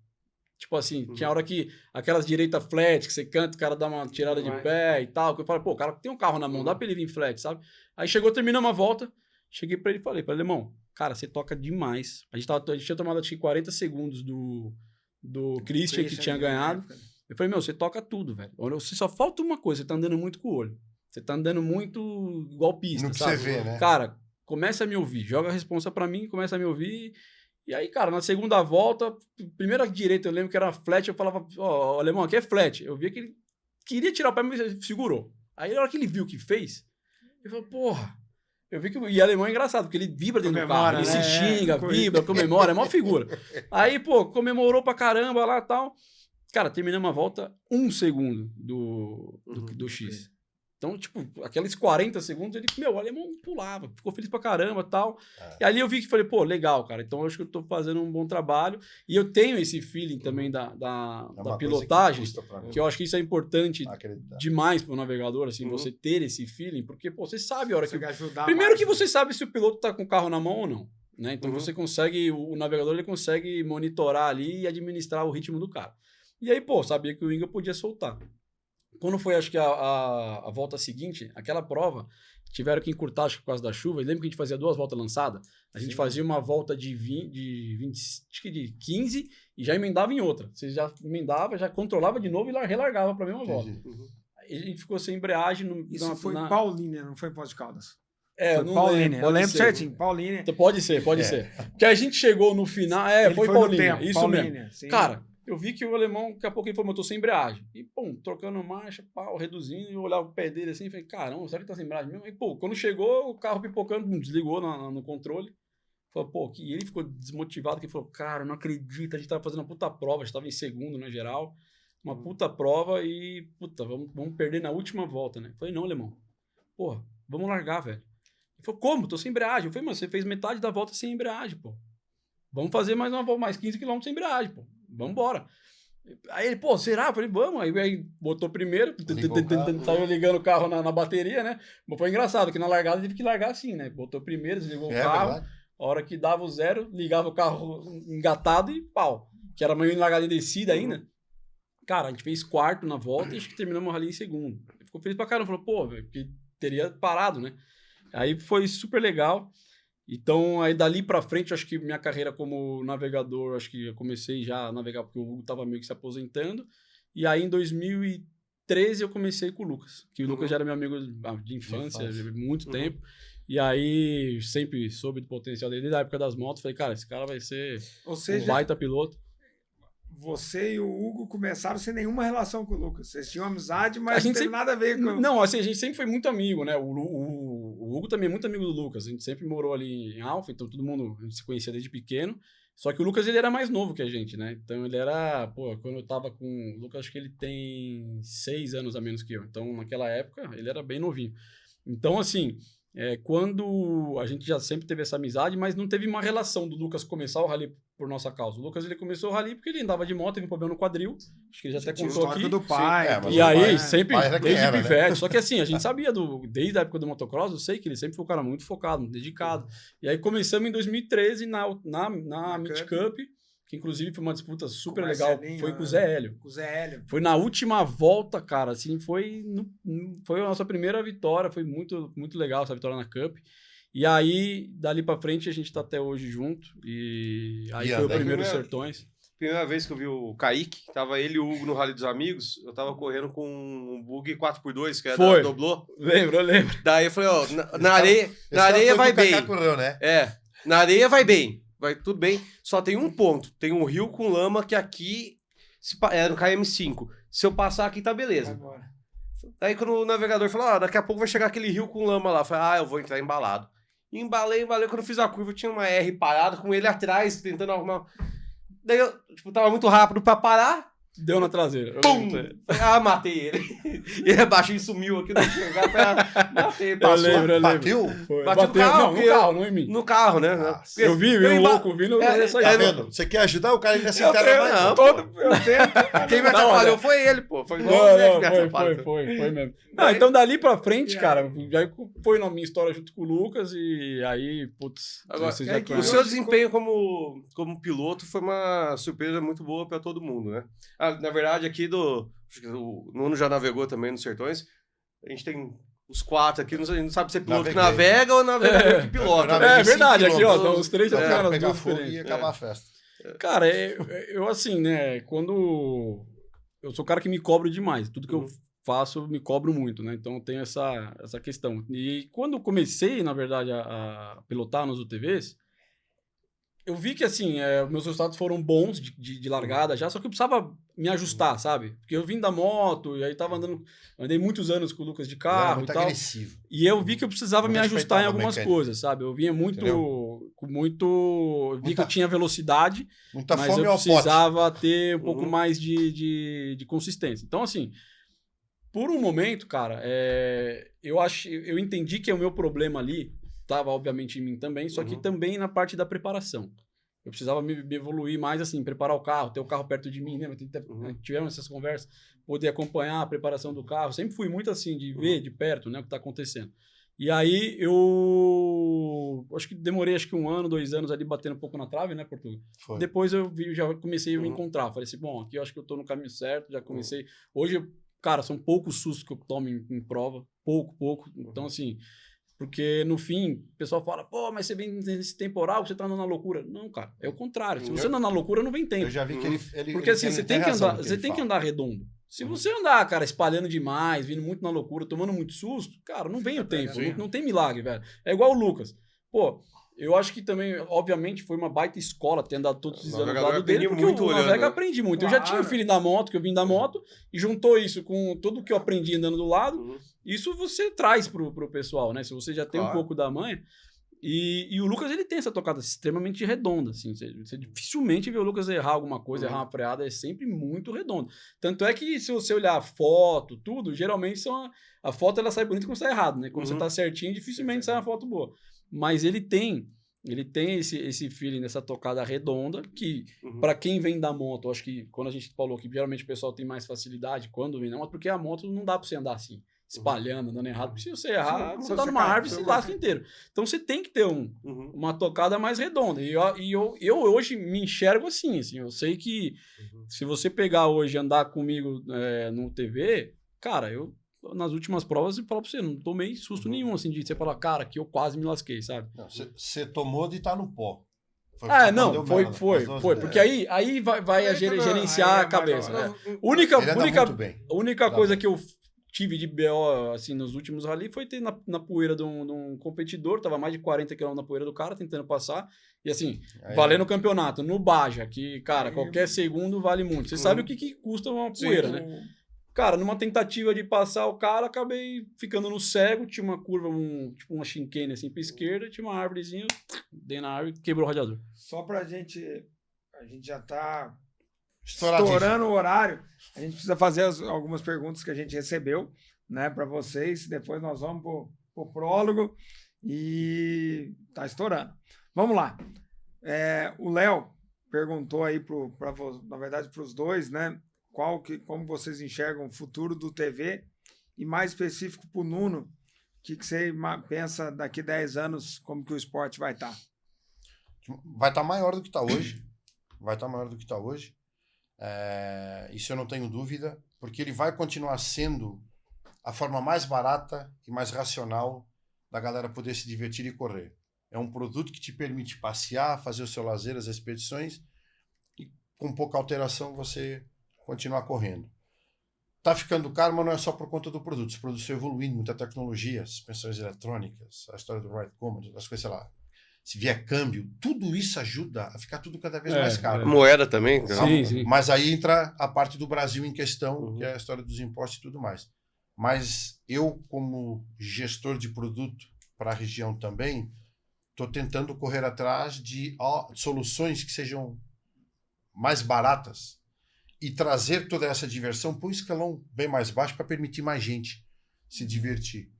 Tipo assim, tinha hora que aquelas direita flat, que você canta, o cara dá uma tirada de pé e tal, que eu falo, pô, o cara tem um carro na mão, dá pra ele vir flat, sabe? Aí terminou uma volta, cheguei pra ele e falei, alemão, cara, você toca demais. A gente tinha tomado, acho que 40 segundos do Christian, que tinha ganhado. Eu falei, meu, você toca tudo, velho. Você só falta uma coisa, você tá andando muito com o olho. Você tá andando muito golpista, sabe? Você vê, né? Cara, começa a me ouvir, joga a responsa pra mim, começa a me ouvir. E aí, cara, na segunda volta, primeira direita, eu lembro que era flat, eu falava, ó, alemão, aqui é flat. Eu via que ele queria tirar o pé, mas ele segurou. Aí, na hora que ele viu o que fez, ele falou, porra. Eu vi que. E alemão é engraçado, porque ele vibra dentro do carro, ele se xinga, vibra, comemora, é uma figura. Aí, pô, comemorou pra caramba lá e tal. Cara, terminamos a volta 1 segundo do X. Então, tipo, aqueles 40 segundos, o alemão pulava, ficou feliz pra caramba e tal. E ali eu vi que falei, pô, legal, cara. Então, eu acho que eu tô fazendo um bom trabalho. E eu tenho esse feeling também da pilotagem, que eu acho que isso é importante demais pro navegador, assim, você ter esse feeling, porque, pô, você sabe a hora que... Primeiro que você sabe se o piloto tá com o carro na mão ou não, né? Então, você consegue... O navegador, ele consegue monitorar ali e administrar o ritmo do cara. E aí, pô, sabia que o Inga podia soltar. Quando foi, acho que a volta seguinte, aquela prova, tiveram que encurtar, acho que por causa da chuva. Eu lembro que a gente fazia 2 voltas lançadas. A gente fazia uma volta de 20, acho que de 15 e já emendava em outra. Você já emendava, já controlava de novo e relargava para a mesma volta. Aí a gente ficou sem embreagem. Isso foi em Paulínia, não foi em Poços de Caldas? É, foi Paulínia. Eu lembro certinho, Paulínia. Então, pode ser. Porque a gente chegou no final. Foi Paulínia. Isso Paulínia, mesmo. Sim. Cara, eu vi que o alemão, daqui a pouco ele falou, eu tô sem embreagem. E, pô, trocando marcha, pau, reduzindo, e eu olhava o pé dele assim e falei, caramba, será que tá sem embreagem mesmo? E, pô, quando chegou, o carro pipocando, desligou no controle. Falou, pô, e ele ficou desmotivado, que falou, cara, não acredito, a gente tava fazendo uma puta prova, a gente tava em segundo na geral, uma puta prova e, puta, vamos perder na última volta, né? Eu falei, não, alemão, porra, vamos largar, velho. Ele falou, como? Tô sem embreagem. Eu falei, mano, você fez metade da volta sem embreagem, pô. Vamos fazer mais uma volta, mais 15 km sem embreagem, pô. Vamos embora. Aí ele, pô, será? Eu falei, vamos. Aí botou primeiro, saiu ligando o carro na bateria, né? Mas foi engraçado, que na largada teve que largar assim, né? Botou primeiro, desligou o carro. Verdade. A hora que dava o 0, ligava o carro engatado e pau. Que era meio largada e descida ainda. Cara, a gente fez quarto na volta e acho que terminamos o rally em segundo. Ele ficou feliz pra caramba. Falou, pô, velho, que teria parado, né? Aí foi super legal. Então, aí dali pra frente, acho que minha carreira como navegador, acho que eu comecei já a navegar porque o Hugo tava meio que se aposentando. E aí, em 2013, eu comecei com o Lucas. Que o Lucas já era meu amigo de infância, de muito tempo. E aí, sempre soube do potencial dele. Desde a época das motos, falei, cara, esse cara vai ser um baita piloto. Você e o Hugo começaram sem nenhuma relação com o Lucas. Vocês tinham amizade, mas não teve nada a ver com... Não, assim, a gente sempre foi muito amigo, né? O Hugo também é muito amigo do Lucas. A gente sempre morou ali em Alfa, então todo mundo a gente se conhecia desde pequeno. Só que o Lucas, ele era mais novo que a gente, né? Então ele era... Pô, quando eu tava com o Lucas, acho que ele tem 6 anos a menos que eu. Então, naquela época, ele era bem novinho. Então, assim... quando a gente já sempre teve essa amizade, mas não teve uma relação do Lucas começar o rally por nossa causa. O Lucas, ele começou o rally porque ele andava de moto, teve um problema no quadril, acho que ele já até contou aqui. Do pai. E aí, sempre, desde pivete. Né? Só que assim, a gente sabia, desde a época do motocross, eu sei que ele sempre foi um cara muito focado, muito dedicado. E aí começamos em 2013 na Meet Cup, que inclusive foi uma disputa super legal, foi com o Zé Hélio. Com o Zé Hélio. Foi na última volta, cara, assim, foi a nossa primeira vitória, foi muito, muito legal essa vitória na Cup. E aí, dali pra frente, a gente tá até hoje junto, e aí foi o primeiro Sertões. Primeira vez que eu vi o Kaique, tava ele e o Hugo no Rally dos Amigos, eu tava correndo com um bug 4x2, que era da Doblô. Eu lembro. Daí eu falei, ó, na areia vai bem. Correu, né? Na areia vai bem. Vai tudo bem, só tem um ponto. Tem um rio com lama que aqui é no KM5. Se eu passar aqui, tá beleza. Aí quando o navegador falou, daqui a pouco vai chegar aquele rio com lama lá. Eu falei, eu vou entrar embalado. Embalei. Quando eu fiz a curva, eu tinha uma R parada com ele atrás, tentando arrumar. Daí eu, tava muito rápido pra parar. Deu na traseira. Pum! Matei ele. Ele abaixou e sumiu aqui no lugar. Matei, passou. Eu lembro. Bateu? Bateu no carro. No carro, não em mim. No carro, né? Eu vi um louco vindo. Tá vendo? Você quer ajudar o cara nessa interna? Quem me atrapalhou foi ele, pô. Foi Foi mesmo. Então dali pra frente, cara, já foi na minha história junto com o Lucas e aí, putz. Agora, o seu desempenho como piloto foi uma surpresa muito boa pra todo mundo, né? Na verdade, aqui acho que o Nuno já navegou também nos Sertões. A gente tem os 4 aqui, não sabe se é piloto que navega ou navegador que pilota. É verdade, aqui, ó, os 3 já ficaram pegar fogo e acabar a festa. Cara, eu assim, né, quando... Eu sou o cara que me cobro demais. Tudo que eu faço, eu me cobro muito, né? Então, eu tenho essa questão. E quando eu comecei, na verdade, a pilotar nos UTVs, eu vi que, assim, meus resultados foram bons de largada já, só que eu precisava me ajustar, sabe? Porque eu vim da moto, e aí andei muitos anos com o Lucas de carro e tal. Agressivo. E eu vi que eu precisava me ajustar em algumas coisas, sabe? Eu vinha vi que eu tinha velocidade, mas eu precisava ter um pouco mais de consistência. Então, assim, por um momento, cara, eu entendi que o meu problema ali estava, obviamente, em mim também, só que também na parte da preparação. Eu precisava me evoluir mais, assim, preparar o carro, ter o carro perto de mim, né? Tivemos essas conversas, poder acompanhar a preparação do carro. Sempre fui muito assim, de ver de perto, né, o que está acontecendo. E aí eu acho que demorei 1 ano, 2 anos ali batendo um pouco na trave, né, Portugal? Foi. Depois já comecei a me encontrar. Falei assim, bom, aqui eu acho que eu estou no caminho certo, já comecei. Hoje, cara, são poucos sustos que eu tomo em prova. Pouco. Então, assim, porque no fim, o pessoal fala, pô, mas você vem nesse temporal, você tá andando na loucura. Não, cara, é o contrário. Se você andar na loucura, não vem tempo. Eu já vi que ele porque assim, você tem que andar redondo. Se você andar, cara, espalhando demais, vindo muito na loucura, tomando muito susto, cara, não vem o tempo. Não tem milagre, velho. É igual o Lucas. Pô, eu acho que também, obviamente, foi uma baita escola ter andado todos esses anos do lado dele, porque o Navega aprendi muito. Claro. Eu já tinha o filho da moto, que eu vim da moto, e juntou isso com tudo que eu aprendi andando do lado. Isso você traz pro pessoal, né? Se você já tem um pouco da manha. E o Lucas, ele tem essa tocada extremamente redonda, assim. Você dificilmente vê o Lucas errar alguma coisa, errar uma freada, é sempre muito redondo. Tanto é que, se você olhar a foto, tudo, geralmente a foto ela sai bonita quando sai errado, né? Quando você tá certinho, dificilmente sai uma foto boa. Mas ele tem esse feeling dessa tocada redonda que, para quem vem da moto, eu acho que quando a gente falou que geralmente o pessoal tem mais facilidade quando vem da moto, porque a moto não dá para você andar assim, espalhando, andando errado, porque se você errar, você tá numa árvore, você lasca inteiro. Então você tem que ter uma tocada mais redonda. E eu hoje me enxergo assim, eu sei que se você pegar hoje e andar comigo no TV, cara, nas últimas provas, eu falo pra você, não tomei susto nenhum, assim, de você falar, cara, que eu quase me lasquei, sabe? Você tomou de estar no pó. Foi, porque aí vai gerenciar a cabeça. A única coisa que eu tive de BO, assim, nos últimos rally foi ter na poeira de um competidor, tava mais de 40 km na poeira do cara, tentando passar, e assim, valendo o campeonato, no Baja, que, cara, qualquer segundo vale muito. Você sabe o que custa uma poeira, né? Cara, numa tentativa de passar o cara, acabei ficando no cego, tinha uma curva, tipo uma chicane assim pra esquerda, tinha uma árvorezinha, dei na árvore e quebrou o radiador. Só pra gente, a gente já tá estourando o horário, a gente precisa fazer algumas perguntas que a gente recebeu, né, pra vocês, depois nós vamos pro prólogo e tá estourando. Vamos lá. O Léo perguntou aí, na verdade, pros dois, né, como vocês enxergam o futuro do TV e mais específico para o Nuno, o que você pensa daqui 10 anos, como que o esporte vai estar? Vai estar maior do que está hoje. Isso eu não tenho dúvida, porque ele vai continuar sendo a forma mais barata e mais racional da galera poder se divertir e correr. É um produto que te permite passear, fazer o seu lazer, as expedições, e com pouca alteração você continuar correndo. Tá ficando caro, mas não é só por conta do produto. Os produtos estão evoluindo, muita tecnologia, suspensões eletrônicas, a história do ride comedy, as coisas, sei lá, se vier câmbio, tudo isso ajuda a ficar tudo cada vez mais caro. Moeda também. Sim. Mas aí entra a parte do Brasil em questão, que é a história dos impostos e tudo mais. Mas eu, como gestor de produto para a região também, estou tentando correr atrás de soluções que sejam mais baratas e trazer toda essa diversão para um escalão bem mais baixo para permitir mais gente se divertir.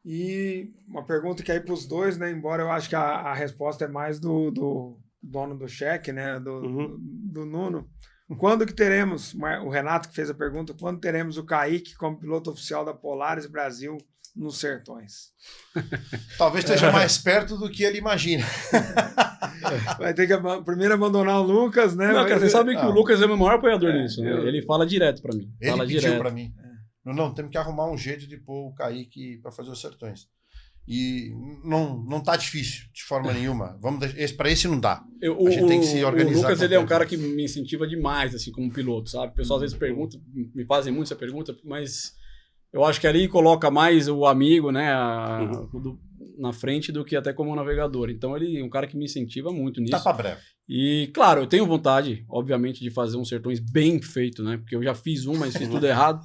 E uma pergunta que aí para os dois, né? Embora eu acho que a resposta é mais do dono do cheque, né? Do Nuno. Quando que teremos, o Renato que fez a pergunta, quando teremos o Kaique como piloto oficial da Polaris Brasil nos sertões? Talvez esteja mais perto do que ele imagina. Vai ter que primeiro abandonar o Lucas, né? Não, cara, você sabe que o Lucas é o meu maior apoiador nisso, né? Ele fala direto pra mim. Ele pediu pra mim. Não, temos que arrumar um jeito de pôr o Kaique para fazer os sertões. E não tá difícil, de forma nenhuma. Para esse não dá. A gente tem que se organizar. O Lucas, ele é um cara que me incentiva demais, assim, como piloto, sabe? O pessoal às vezes pergunta, me fazem muito essa pergunta, mas eu acho que ali coloca mais o amigo, né, na frente do que até como navegador. Então ele é um cara que me incentiva muito nisso. Tá pra breve. E, claro, eu tenho vontade, obviamente, de fazer um sertões bem feito, né? Porque eu já fiz mas fiz tudo errado.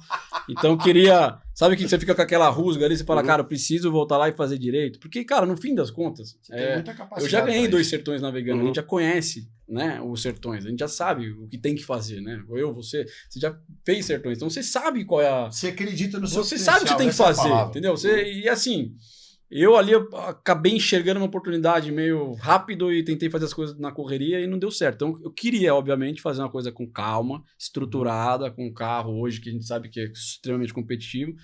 Então eu queria... Sabe que você fica com aquela rusga ali, você fala, cara, eu preciso voltar lá e fazer direito. Porque, cara, no fim das contas, tem muita capacidade, eu já ganhei 2 sertões navegando, a gente já conhece, né, os sertões, a gente já sabe o que tem que fazer, né? Você já fez sertões, então você sabe qual é a... Você acredita no seu Você sabe o que você tem que fazer, entendeu? E assim... Eu ali acabei enxergando uma oportunidade meio rápido e tentei fazer as coisas na correria e não deu certo. Então eu queria, obviamente, fazer uma coisa com calma, estruturada, com um carro hoje que a gente sabe que é extremamente competitivo.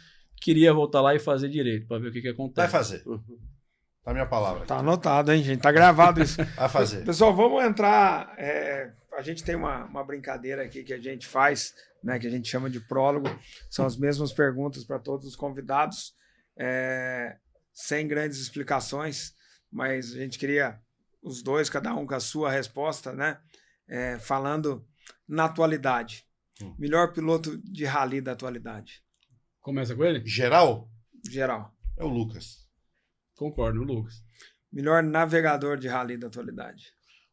Queria voltar lá e fazer direito, para ver o que acontece. Vai fazer. Tá a minha palavra. Tá anotado, hein, gente? Tá gravado isso. Vai fazer. Pessoal, vamos entrar... A gente tem uma brincadeira aqui que a gente faz né, que a gente chama de prólogo. São as mesmas perguntas para todos os convidados, sem grandes explicações, mas a gente queria os dois, cada um com a sua resposta, né, falando na atualidade. Melhor piloto de rally da atualidade. Começa com ele? Geral? Geral. É o Lucas. Concordo, o Lucas. Melhor navegador de rally da atualidade.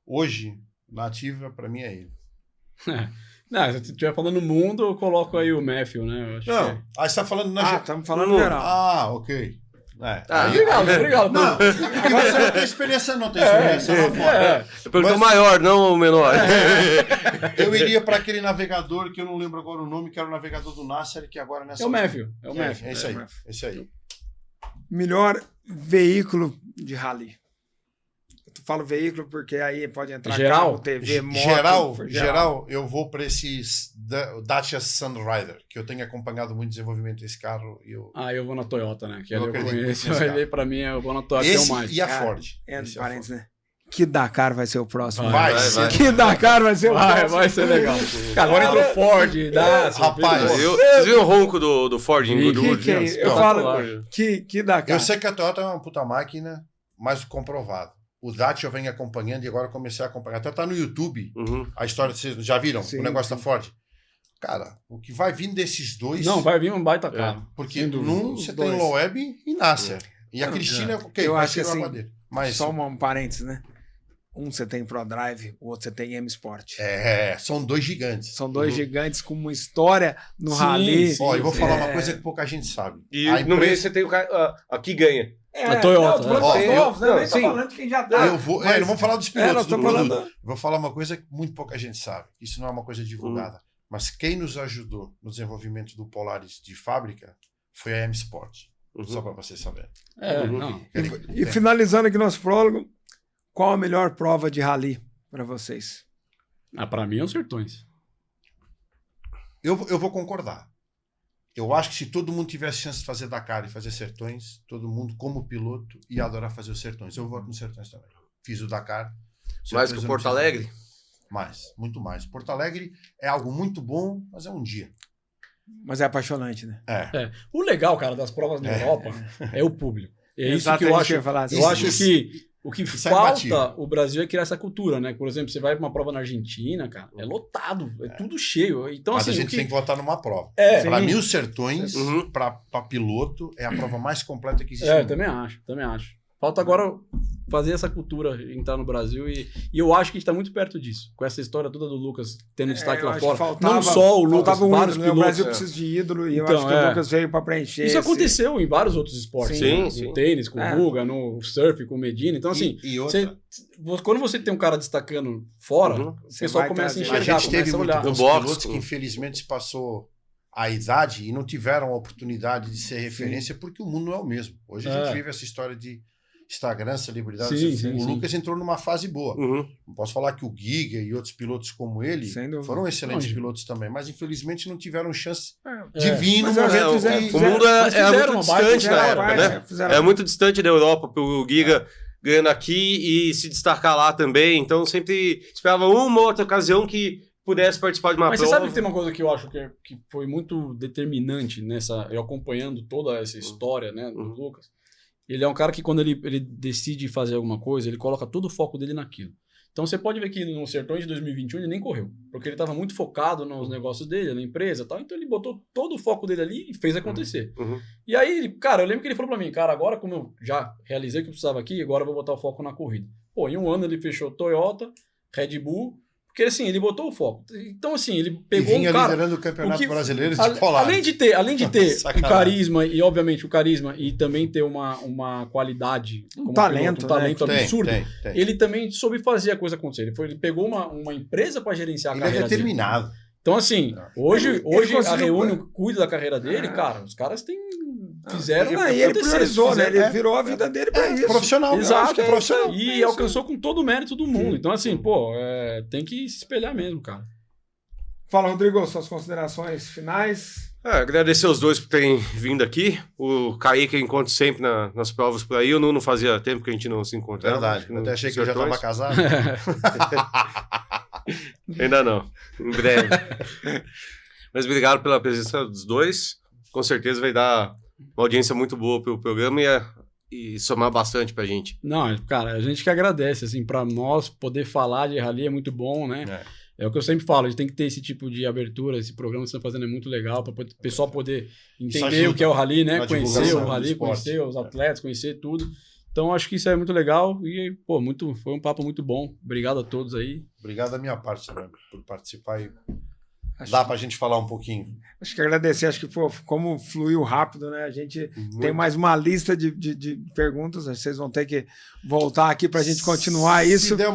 Hoje, na ativa, pra mim é ele. Não, se você estiver falando no mundo, eu coloco aí o Matthew, né? Eu acho Não, aí você tá falando na estamos falando geral. Ah, ok. Obrigado. Não, porque você não tem experiência, não tem experiência lá fora. Eu perguntei o maior, não o menor. Eu iria para aquele navegador que eu não lembro agora o nome, que era o navegador do Nasser, que agora nessa. É o Matthew. É o Matthew. É isso aí. Esse aí. Melhor veículo de rally. Tu fala veículo porque aí pode entrar Geral? carro, TV, moto. Geral, eu vou para esses Dacia Sunrider, que eu tenho acompanhado muito o desenvolvimento desse carro. Eu vou na Toyota, né? Que Eu eu acredito conheço. nesse Ele, pra mim, eu vou na Toyota, esse que é o mais. e a Cara, Ford. Entre Esse é o parênteses, Ford. né? Que Dakar vai ser o próximo. Vai. Que Dakar vai ser o próximo. Vai ser legal. Agora entrou Ford, Dacia. Rapaz, Vocês viram o ronco do Ford em Goodwood? Que eu Não, falo claro. que Dakar. Eu sei que a Toyota é uma puta máquina, mas comprovado. O Dacia eu venho acompanhando e agora eu comecei a acompanhar. Até tá no YouTube a história, vocês já viram? Sim, o negócio sim. da Ford. Cara, o que vai vindo desses dois... Não, vai vir um baita carro. Porque Sem dúvida. num Os você dois. tem Loeb e Nasser. E a Cristina, ok, Eu vai acho ser que o assim, água dele. Mas Só um parênteses, né? Um você tem ProDrive, o outro você tem M Sport. são dois gigantes. São dois gigantes com uma história no Sim, rally. sim. Ó, eu vou falar uma coisa que pouca gente sabe. E A no meio empresa- você tem o cara aqui ganha. A Toyota, Não, tô falando Ó, dos novos, né? Eu nem tô sim. falando de quem já tá. Eu vou, não vamos falar dos pilotos nós do estamos produto. falando- Eu vou falar uma coisa que muito pouca gente sabe. Isso não é uma coisa divulgada. Mas quem nos ajudou no desenvolvimento do Polaris de fábrica foi a M Sport. Só para vocês saberem. Não. E finalizando aqui nosso prólogo, qual a melhor prova de rally para vocês? Pra mim é os Sertões. Eu vou concordar. Eu acho que se todo mundo tivesse chance de fazer Dakar e fazer Sertões, todo mundo, como piloto, ia adorar fazer os Sertões. Eu voto nos Sertões também. Fiz o Dakar. Mais Sertões que eu o não Porto fiz Alegre? ainda. Mais, muito mais. Porto Alegre é algo muito bom, mas é um dia. Mas é apaixonante, né? O legal, cara, das provas na Europa é o público. É isso que eu Exatamente, acho. ia falar assim. Eu acho que o que Isso é falta imbatível. o Brasil é criar essa cultura, né? Por exemplo, você vai para uma prova na Argentina, cara, é lotado, é tudo cheio. Então, Mas assim, a gente tem que votar numa prova. É, Para sim. mim, os Sertões, Uhum. para piloto, é a prova mais completa que existe. eu no também acho. Falta agora fazer essa cultura entrar no Brasil e eu acho que a gente tá muito perto disso. Com essa história toda do Lucas tendo destaque eu lá acho que fora. faltava- Não só o Lucas, Faltava um vários ídolo, né? O pilotos. Brasil precisa de ídolo e eu Então, acho que o Lucas veio para preencher. Isso esse- aconteceu em vários outros esportes. Sim, né? sim. No tênis, com É. o Guga, no surf, com o Medina. Então, assim, E outra, quando você tem um cara destacando fora, Uhum. o Você pessoal vai começa a trazer. a enxergar, gente teve começa a muito olhar. bons No boxe, pilotos que infelizmente se passou a idade e não tiveram a oportunidade de ser referência porque o mundo não é o mesmo. Hoje a gente vive essa história de Instagram, celebridade. Sim, o sim. Lucas entrou numa fase boa. Uhum. Não posso falar que o Giga e outros pilotos como ele Sem dúvida. foram excelentes Não, pilotos também, mas infelizmente não tiveram chance É. de vir no Mas eu já momento fizeram- que... O mundo Mas é fizeram muito uma baita distante na Fizeram época, parte, né? fizeram- É muito distante da Europa pro Giga ganhando aqui e se destacar lá também. Então sempre esperava uma ou outra ocasião que pudesse participar de uma Mas prova. você sabe que tem uma coisa que eu acho que foi muito determinante nessa. Eu acompanhando toda essa história, né, do Lucas. Ele é um cara que, quando ele decide fazer alguma coisa, ele coloca todo o foco dele naquilo. Então você pode ver que no Sertões de 2021 ele nem correu, porque ele estava muito focado nos negócios dele, na empresa e tal. Então ele botou todo o foco dele ali e fez acontecer. Uhum. E aí, cara, eu lembro que ele falou pra mim, cara, agora como eu já realizei o que eu precisava aqui, agora eu vou botar o foco na corrida. Pô, em um ano ele fechou Toyota, Red Bull, porque assim, ele botou o foco. Então assim, ele E pegou vinha um cara... liderando o Campeonato o que- Brasileiro de Polaris. Além de ter o Sacanagem. carisma, e obviamente o carisma, e também ter uma qualidade, como talento, piloto, um talento né? absurdo, Tem. ele também soube fazer a coisa acontecer. Ele pegou uma empresa para gerenciar a Ele é carreira dele. determinado. Então assim, hoje Ele a conseguiu- Reúne cuida da carreira dele, cara, os caras fizeram Não, e ele acontecer, priorizou, né? fizeram- Ele virou a vida dele para isso. Profissional. Exato, acho que é profissional. E alcançou com todo o mérito do mundo. Então assim, pô, tem que se espelhar mesmo, cara. Fala, Rodrigo, suas considerações finais. Agradecer os dois por terem vindo aqui. O Kaique eu encontro sempre nas provas por aí. O Nuno fazia tempo que a gente não se encontrava. Verdade. Acho que no Até achei que eu já Sertões. estava casado. Ainda não. Em breve. Mas obrigado pela presença dos dois. Com certeza vai dar uma audiência muito boa pro programa e somar bastante pra gente. Não, cara, a gente que agradece, assim, pra nós poder falar de rally é muito bom, né? É o que eu sempre falo, a gente tem que ter esse tipo de abertura, esse programa que você está fazendo é muito legal, para o pessoal poder entender o que é o rally, né? Conhecer o rally, conhecer os atletas, conhecer tudo. Então, acho que isso é muito legal e, pô, foi um papo muito bom. Obrigado a todos aí. Obrigado da minha parte, né, por participar e dá pra gente falar um pouquinho. Acho que agradecer, acho que pô, como fluiu rápido, né? A gente tem mais uma lista de perguntas, vocês vão ter que voltar aqui pra gente continuar isso. Se der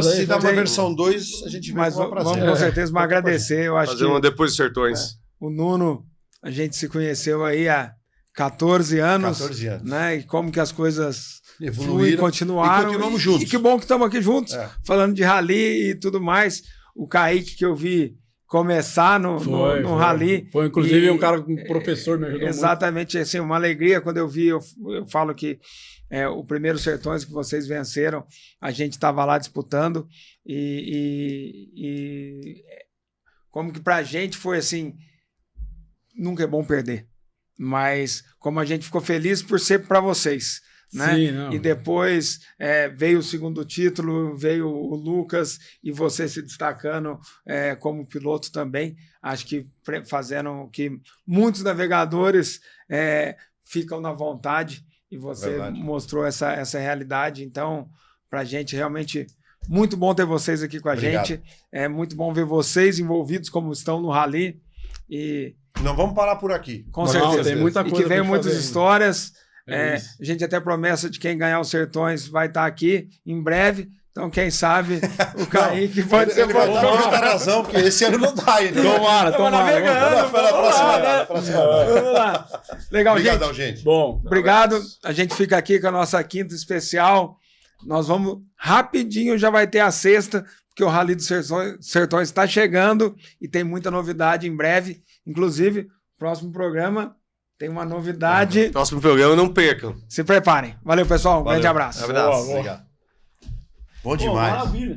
se der uma versão 2, a gente vai vamos com certeza, mas agradecer. Eu acho fazer uma depois dos Sertões. O Nuno, a gente se conheceu aí há 14 anos. 14 anos. Né? E como que as coisas evoluíram, continuaram. E continuamos juntos. E que bom que estamos aqui juntos, falando de rally e tudo mais. O Kaique, que eu vi começar no rally. Foi, inclusive, um cara, um professor, me ajudou exatamente, muito. Assim, uma alegria quando eu vi, eu falo que o primeiro Sertões que vocês venceram, a gente estava lá disputando e como que pra gente foi assim, nunca é bom perder, mas como a gente ficou feliz por ser para vocês. Né? Sim, não. E depois veio o segundo título, veio o Lucas e você se destacando como piloto também, acho que fazendo que muitos navegadores ficam na vontade e você mostrou essa realidade, então pra gente realmente muito bom ter vocês aqui com a gente, é muito bom ver vocês envolvidos como estão no rally e não vamos parar por aqui. Com certeza. Tem muita coisa e que veio muitas histórias. A gente até promessa de quem ganhar os Sertões vai estar aqui em breve. Então, quem sabe, o Kaique pode ser... Ele vai dar muita razão, porque esse ano não dá ainda. Tomara. Vamos lá. Legal, obrigadão, gente. Bom, obrigado. A gente fica aqui com a nossa quinta especial. Nós vamos rapidinho, já vai ter a sexta, porque o Rally dos Sertões está chegando e tem muita novidade em breve. Inclusive, próximo programa... Tem uma novidade. Próximo programa, não percam. Se preparem. Valeu, pessoal. Um grande abraço. Abraço. Obrigado. Bom demais. Maravilha.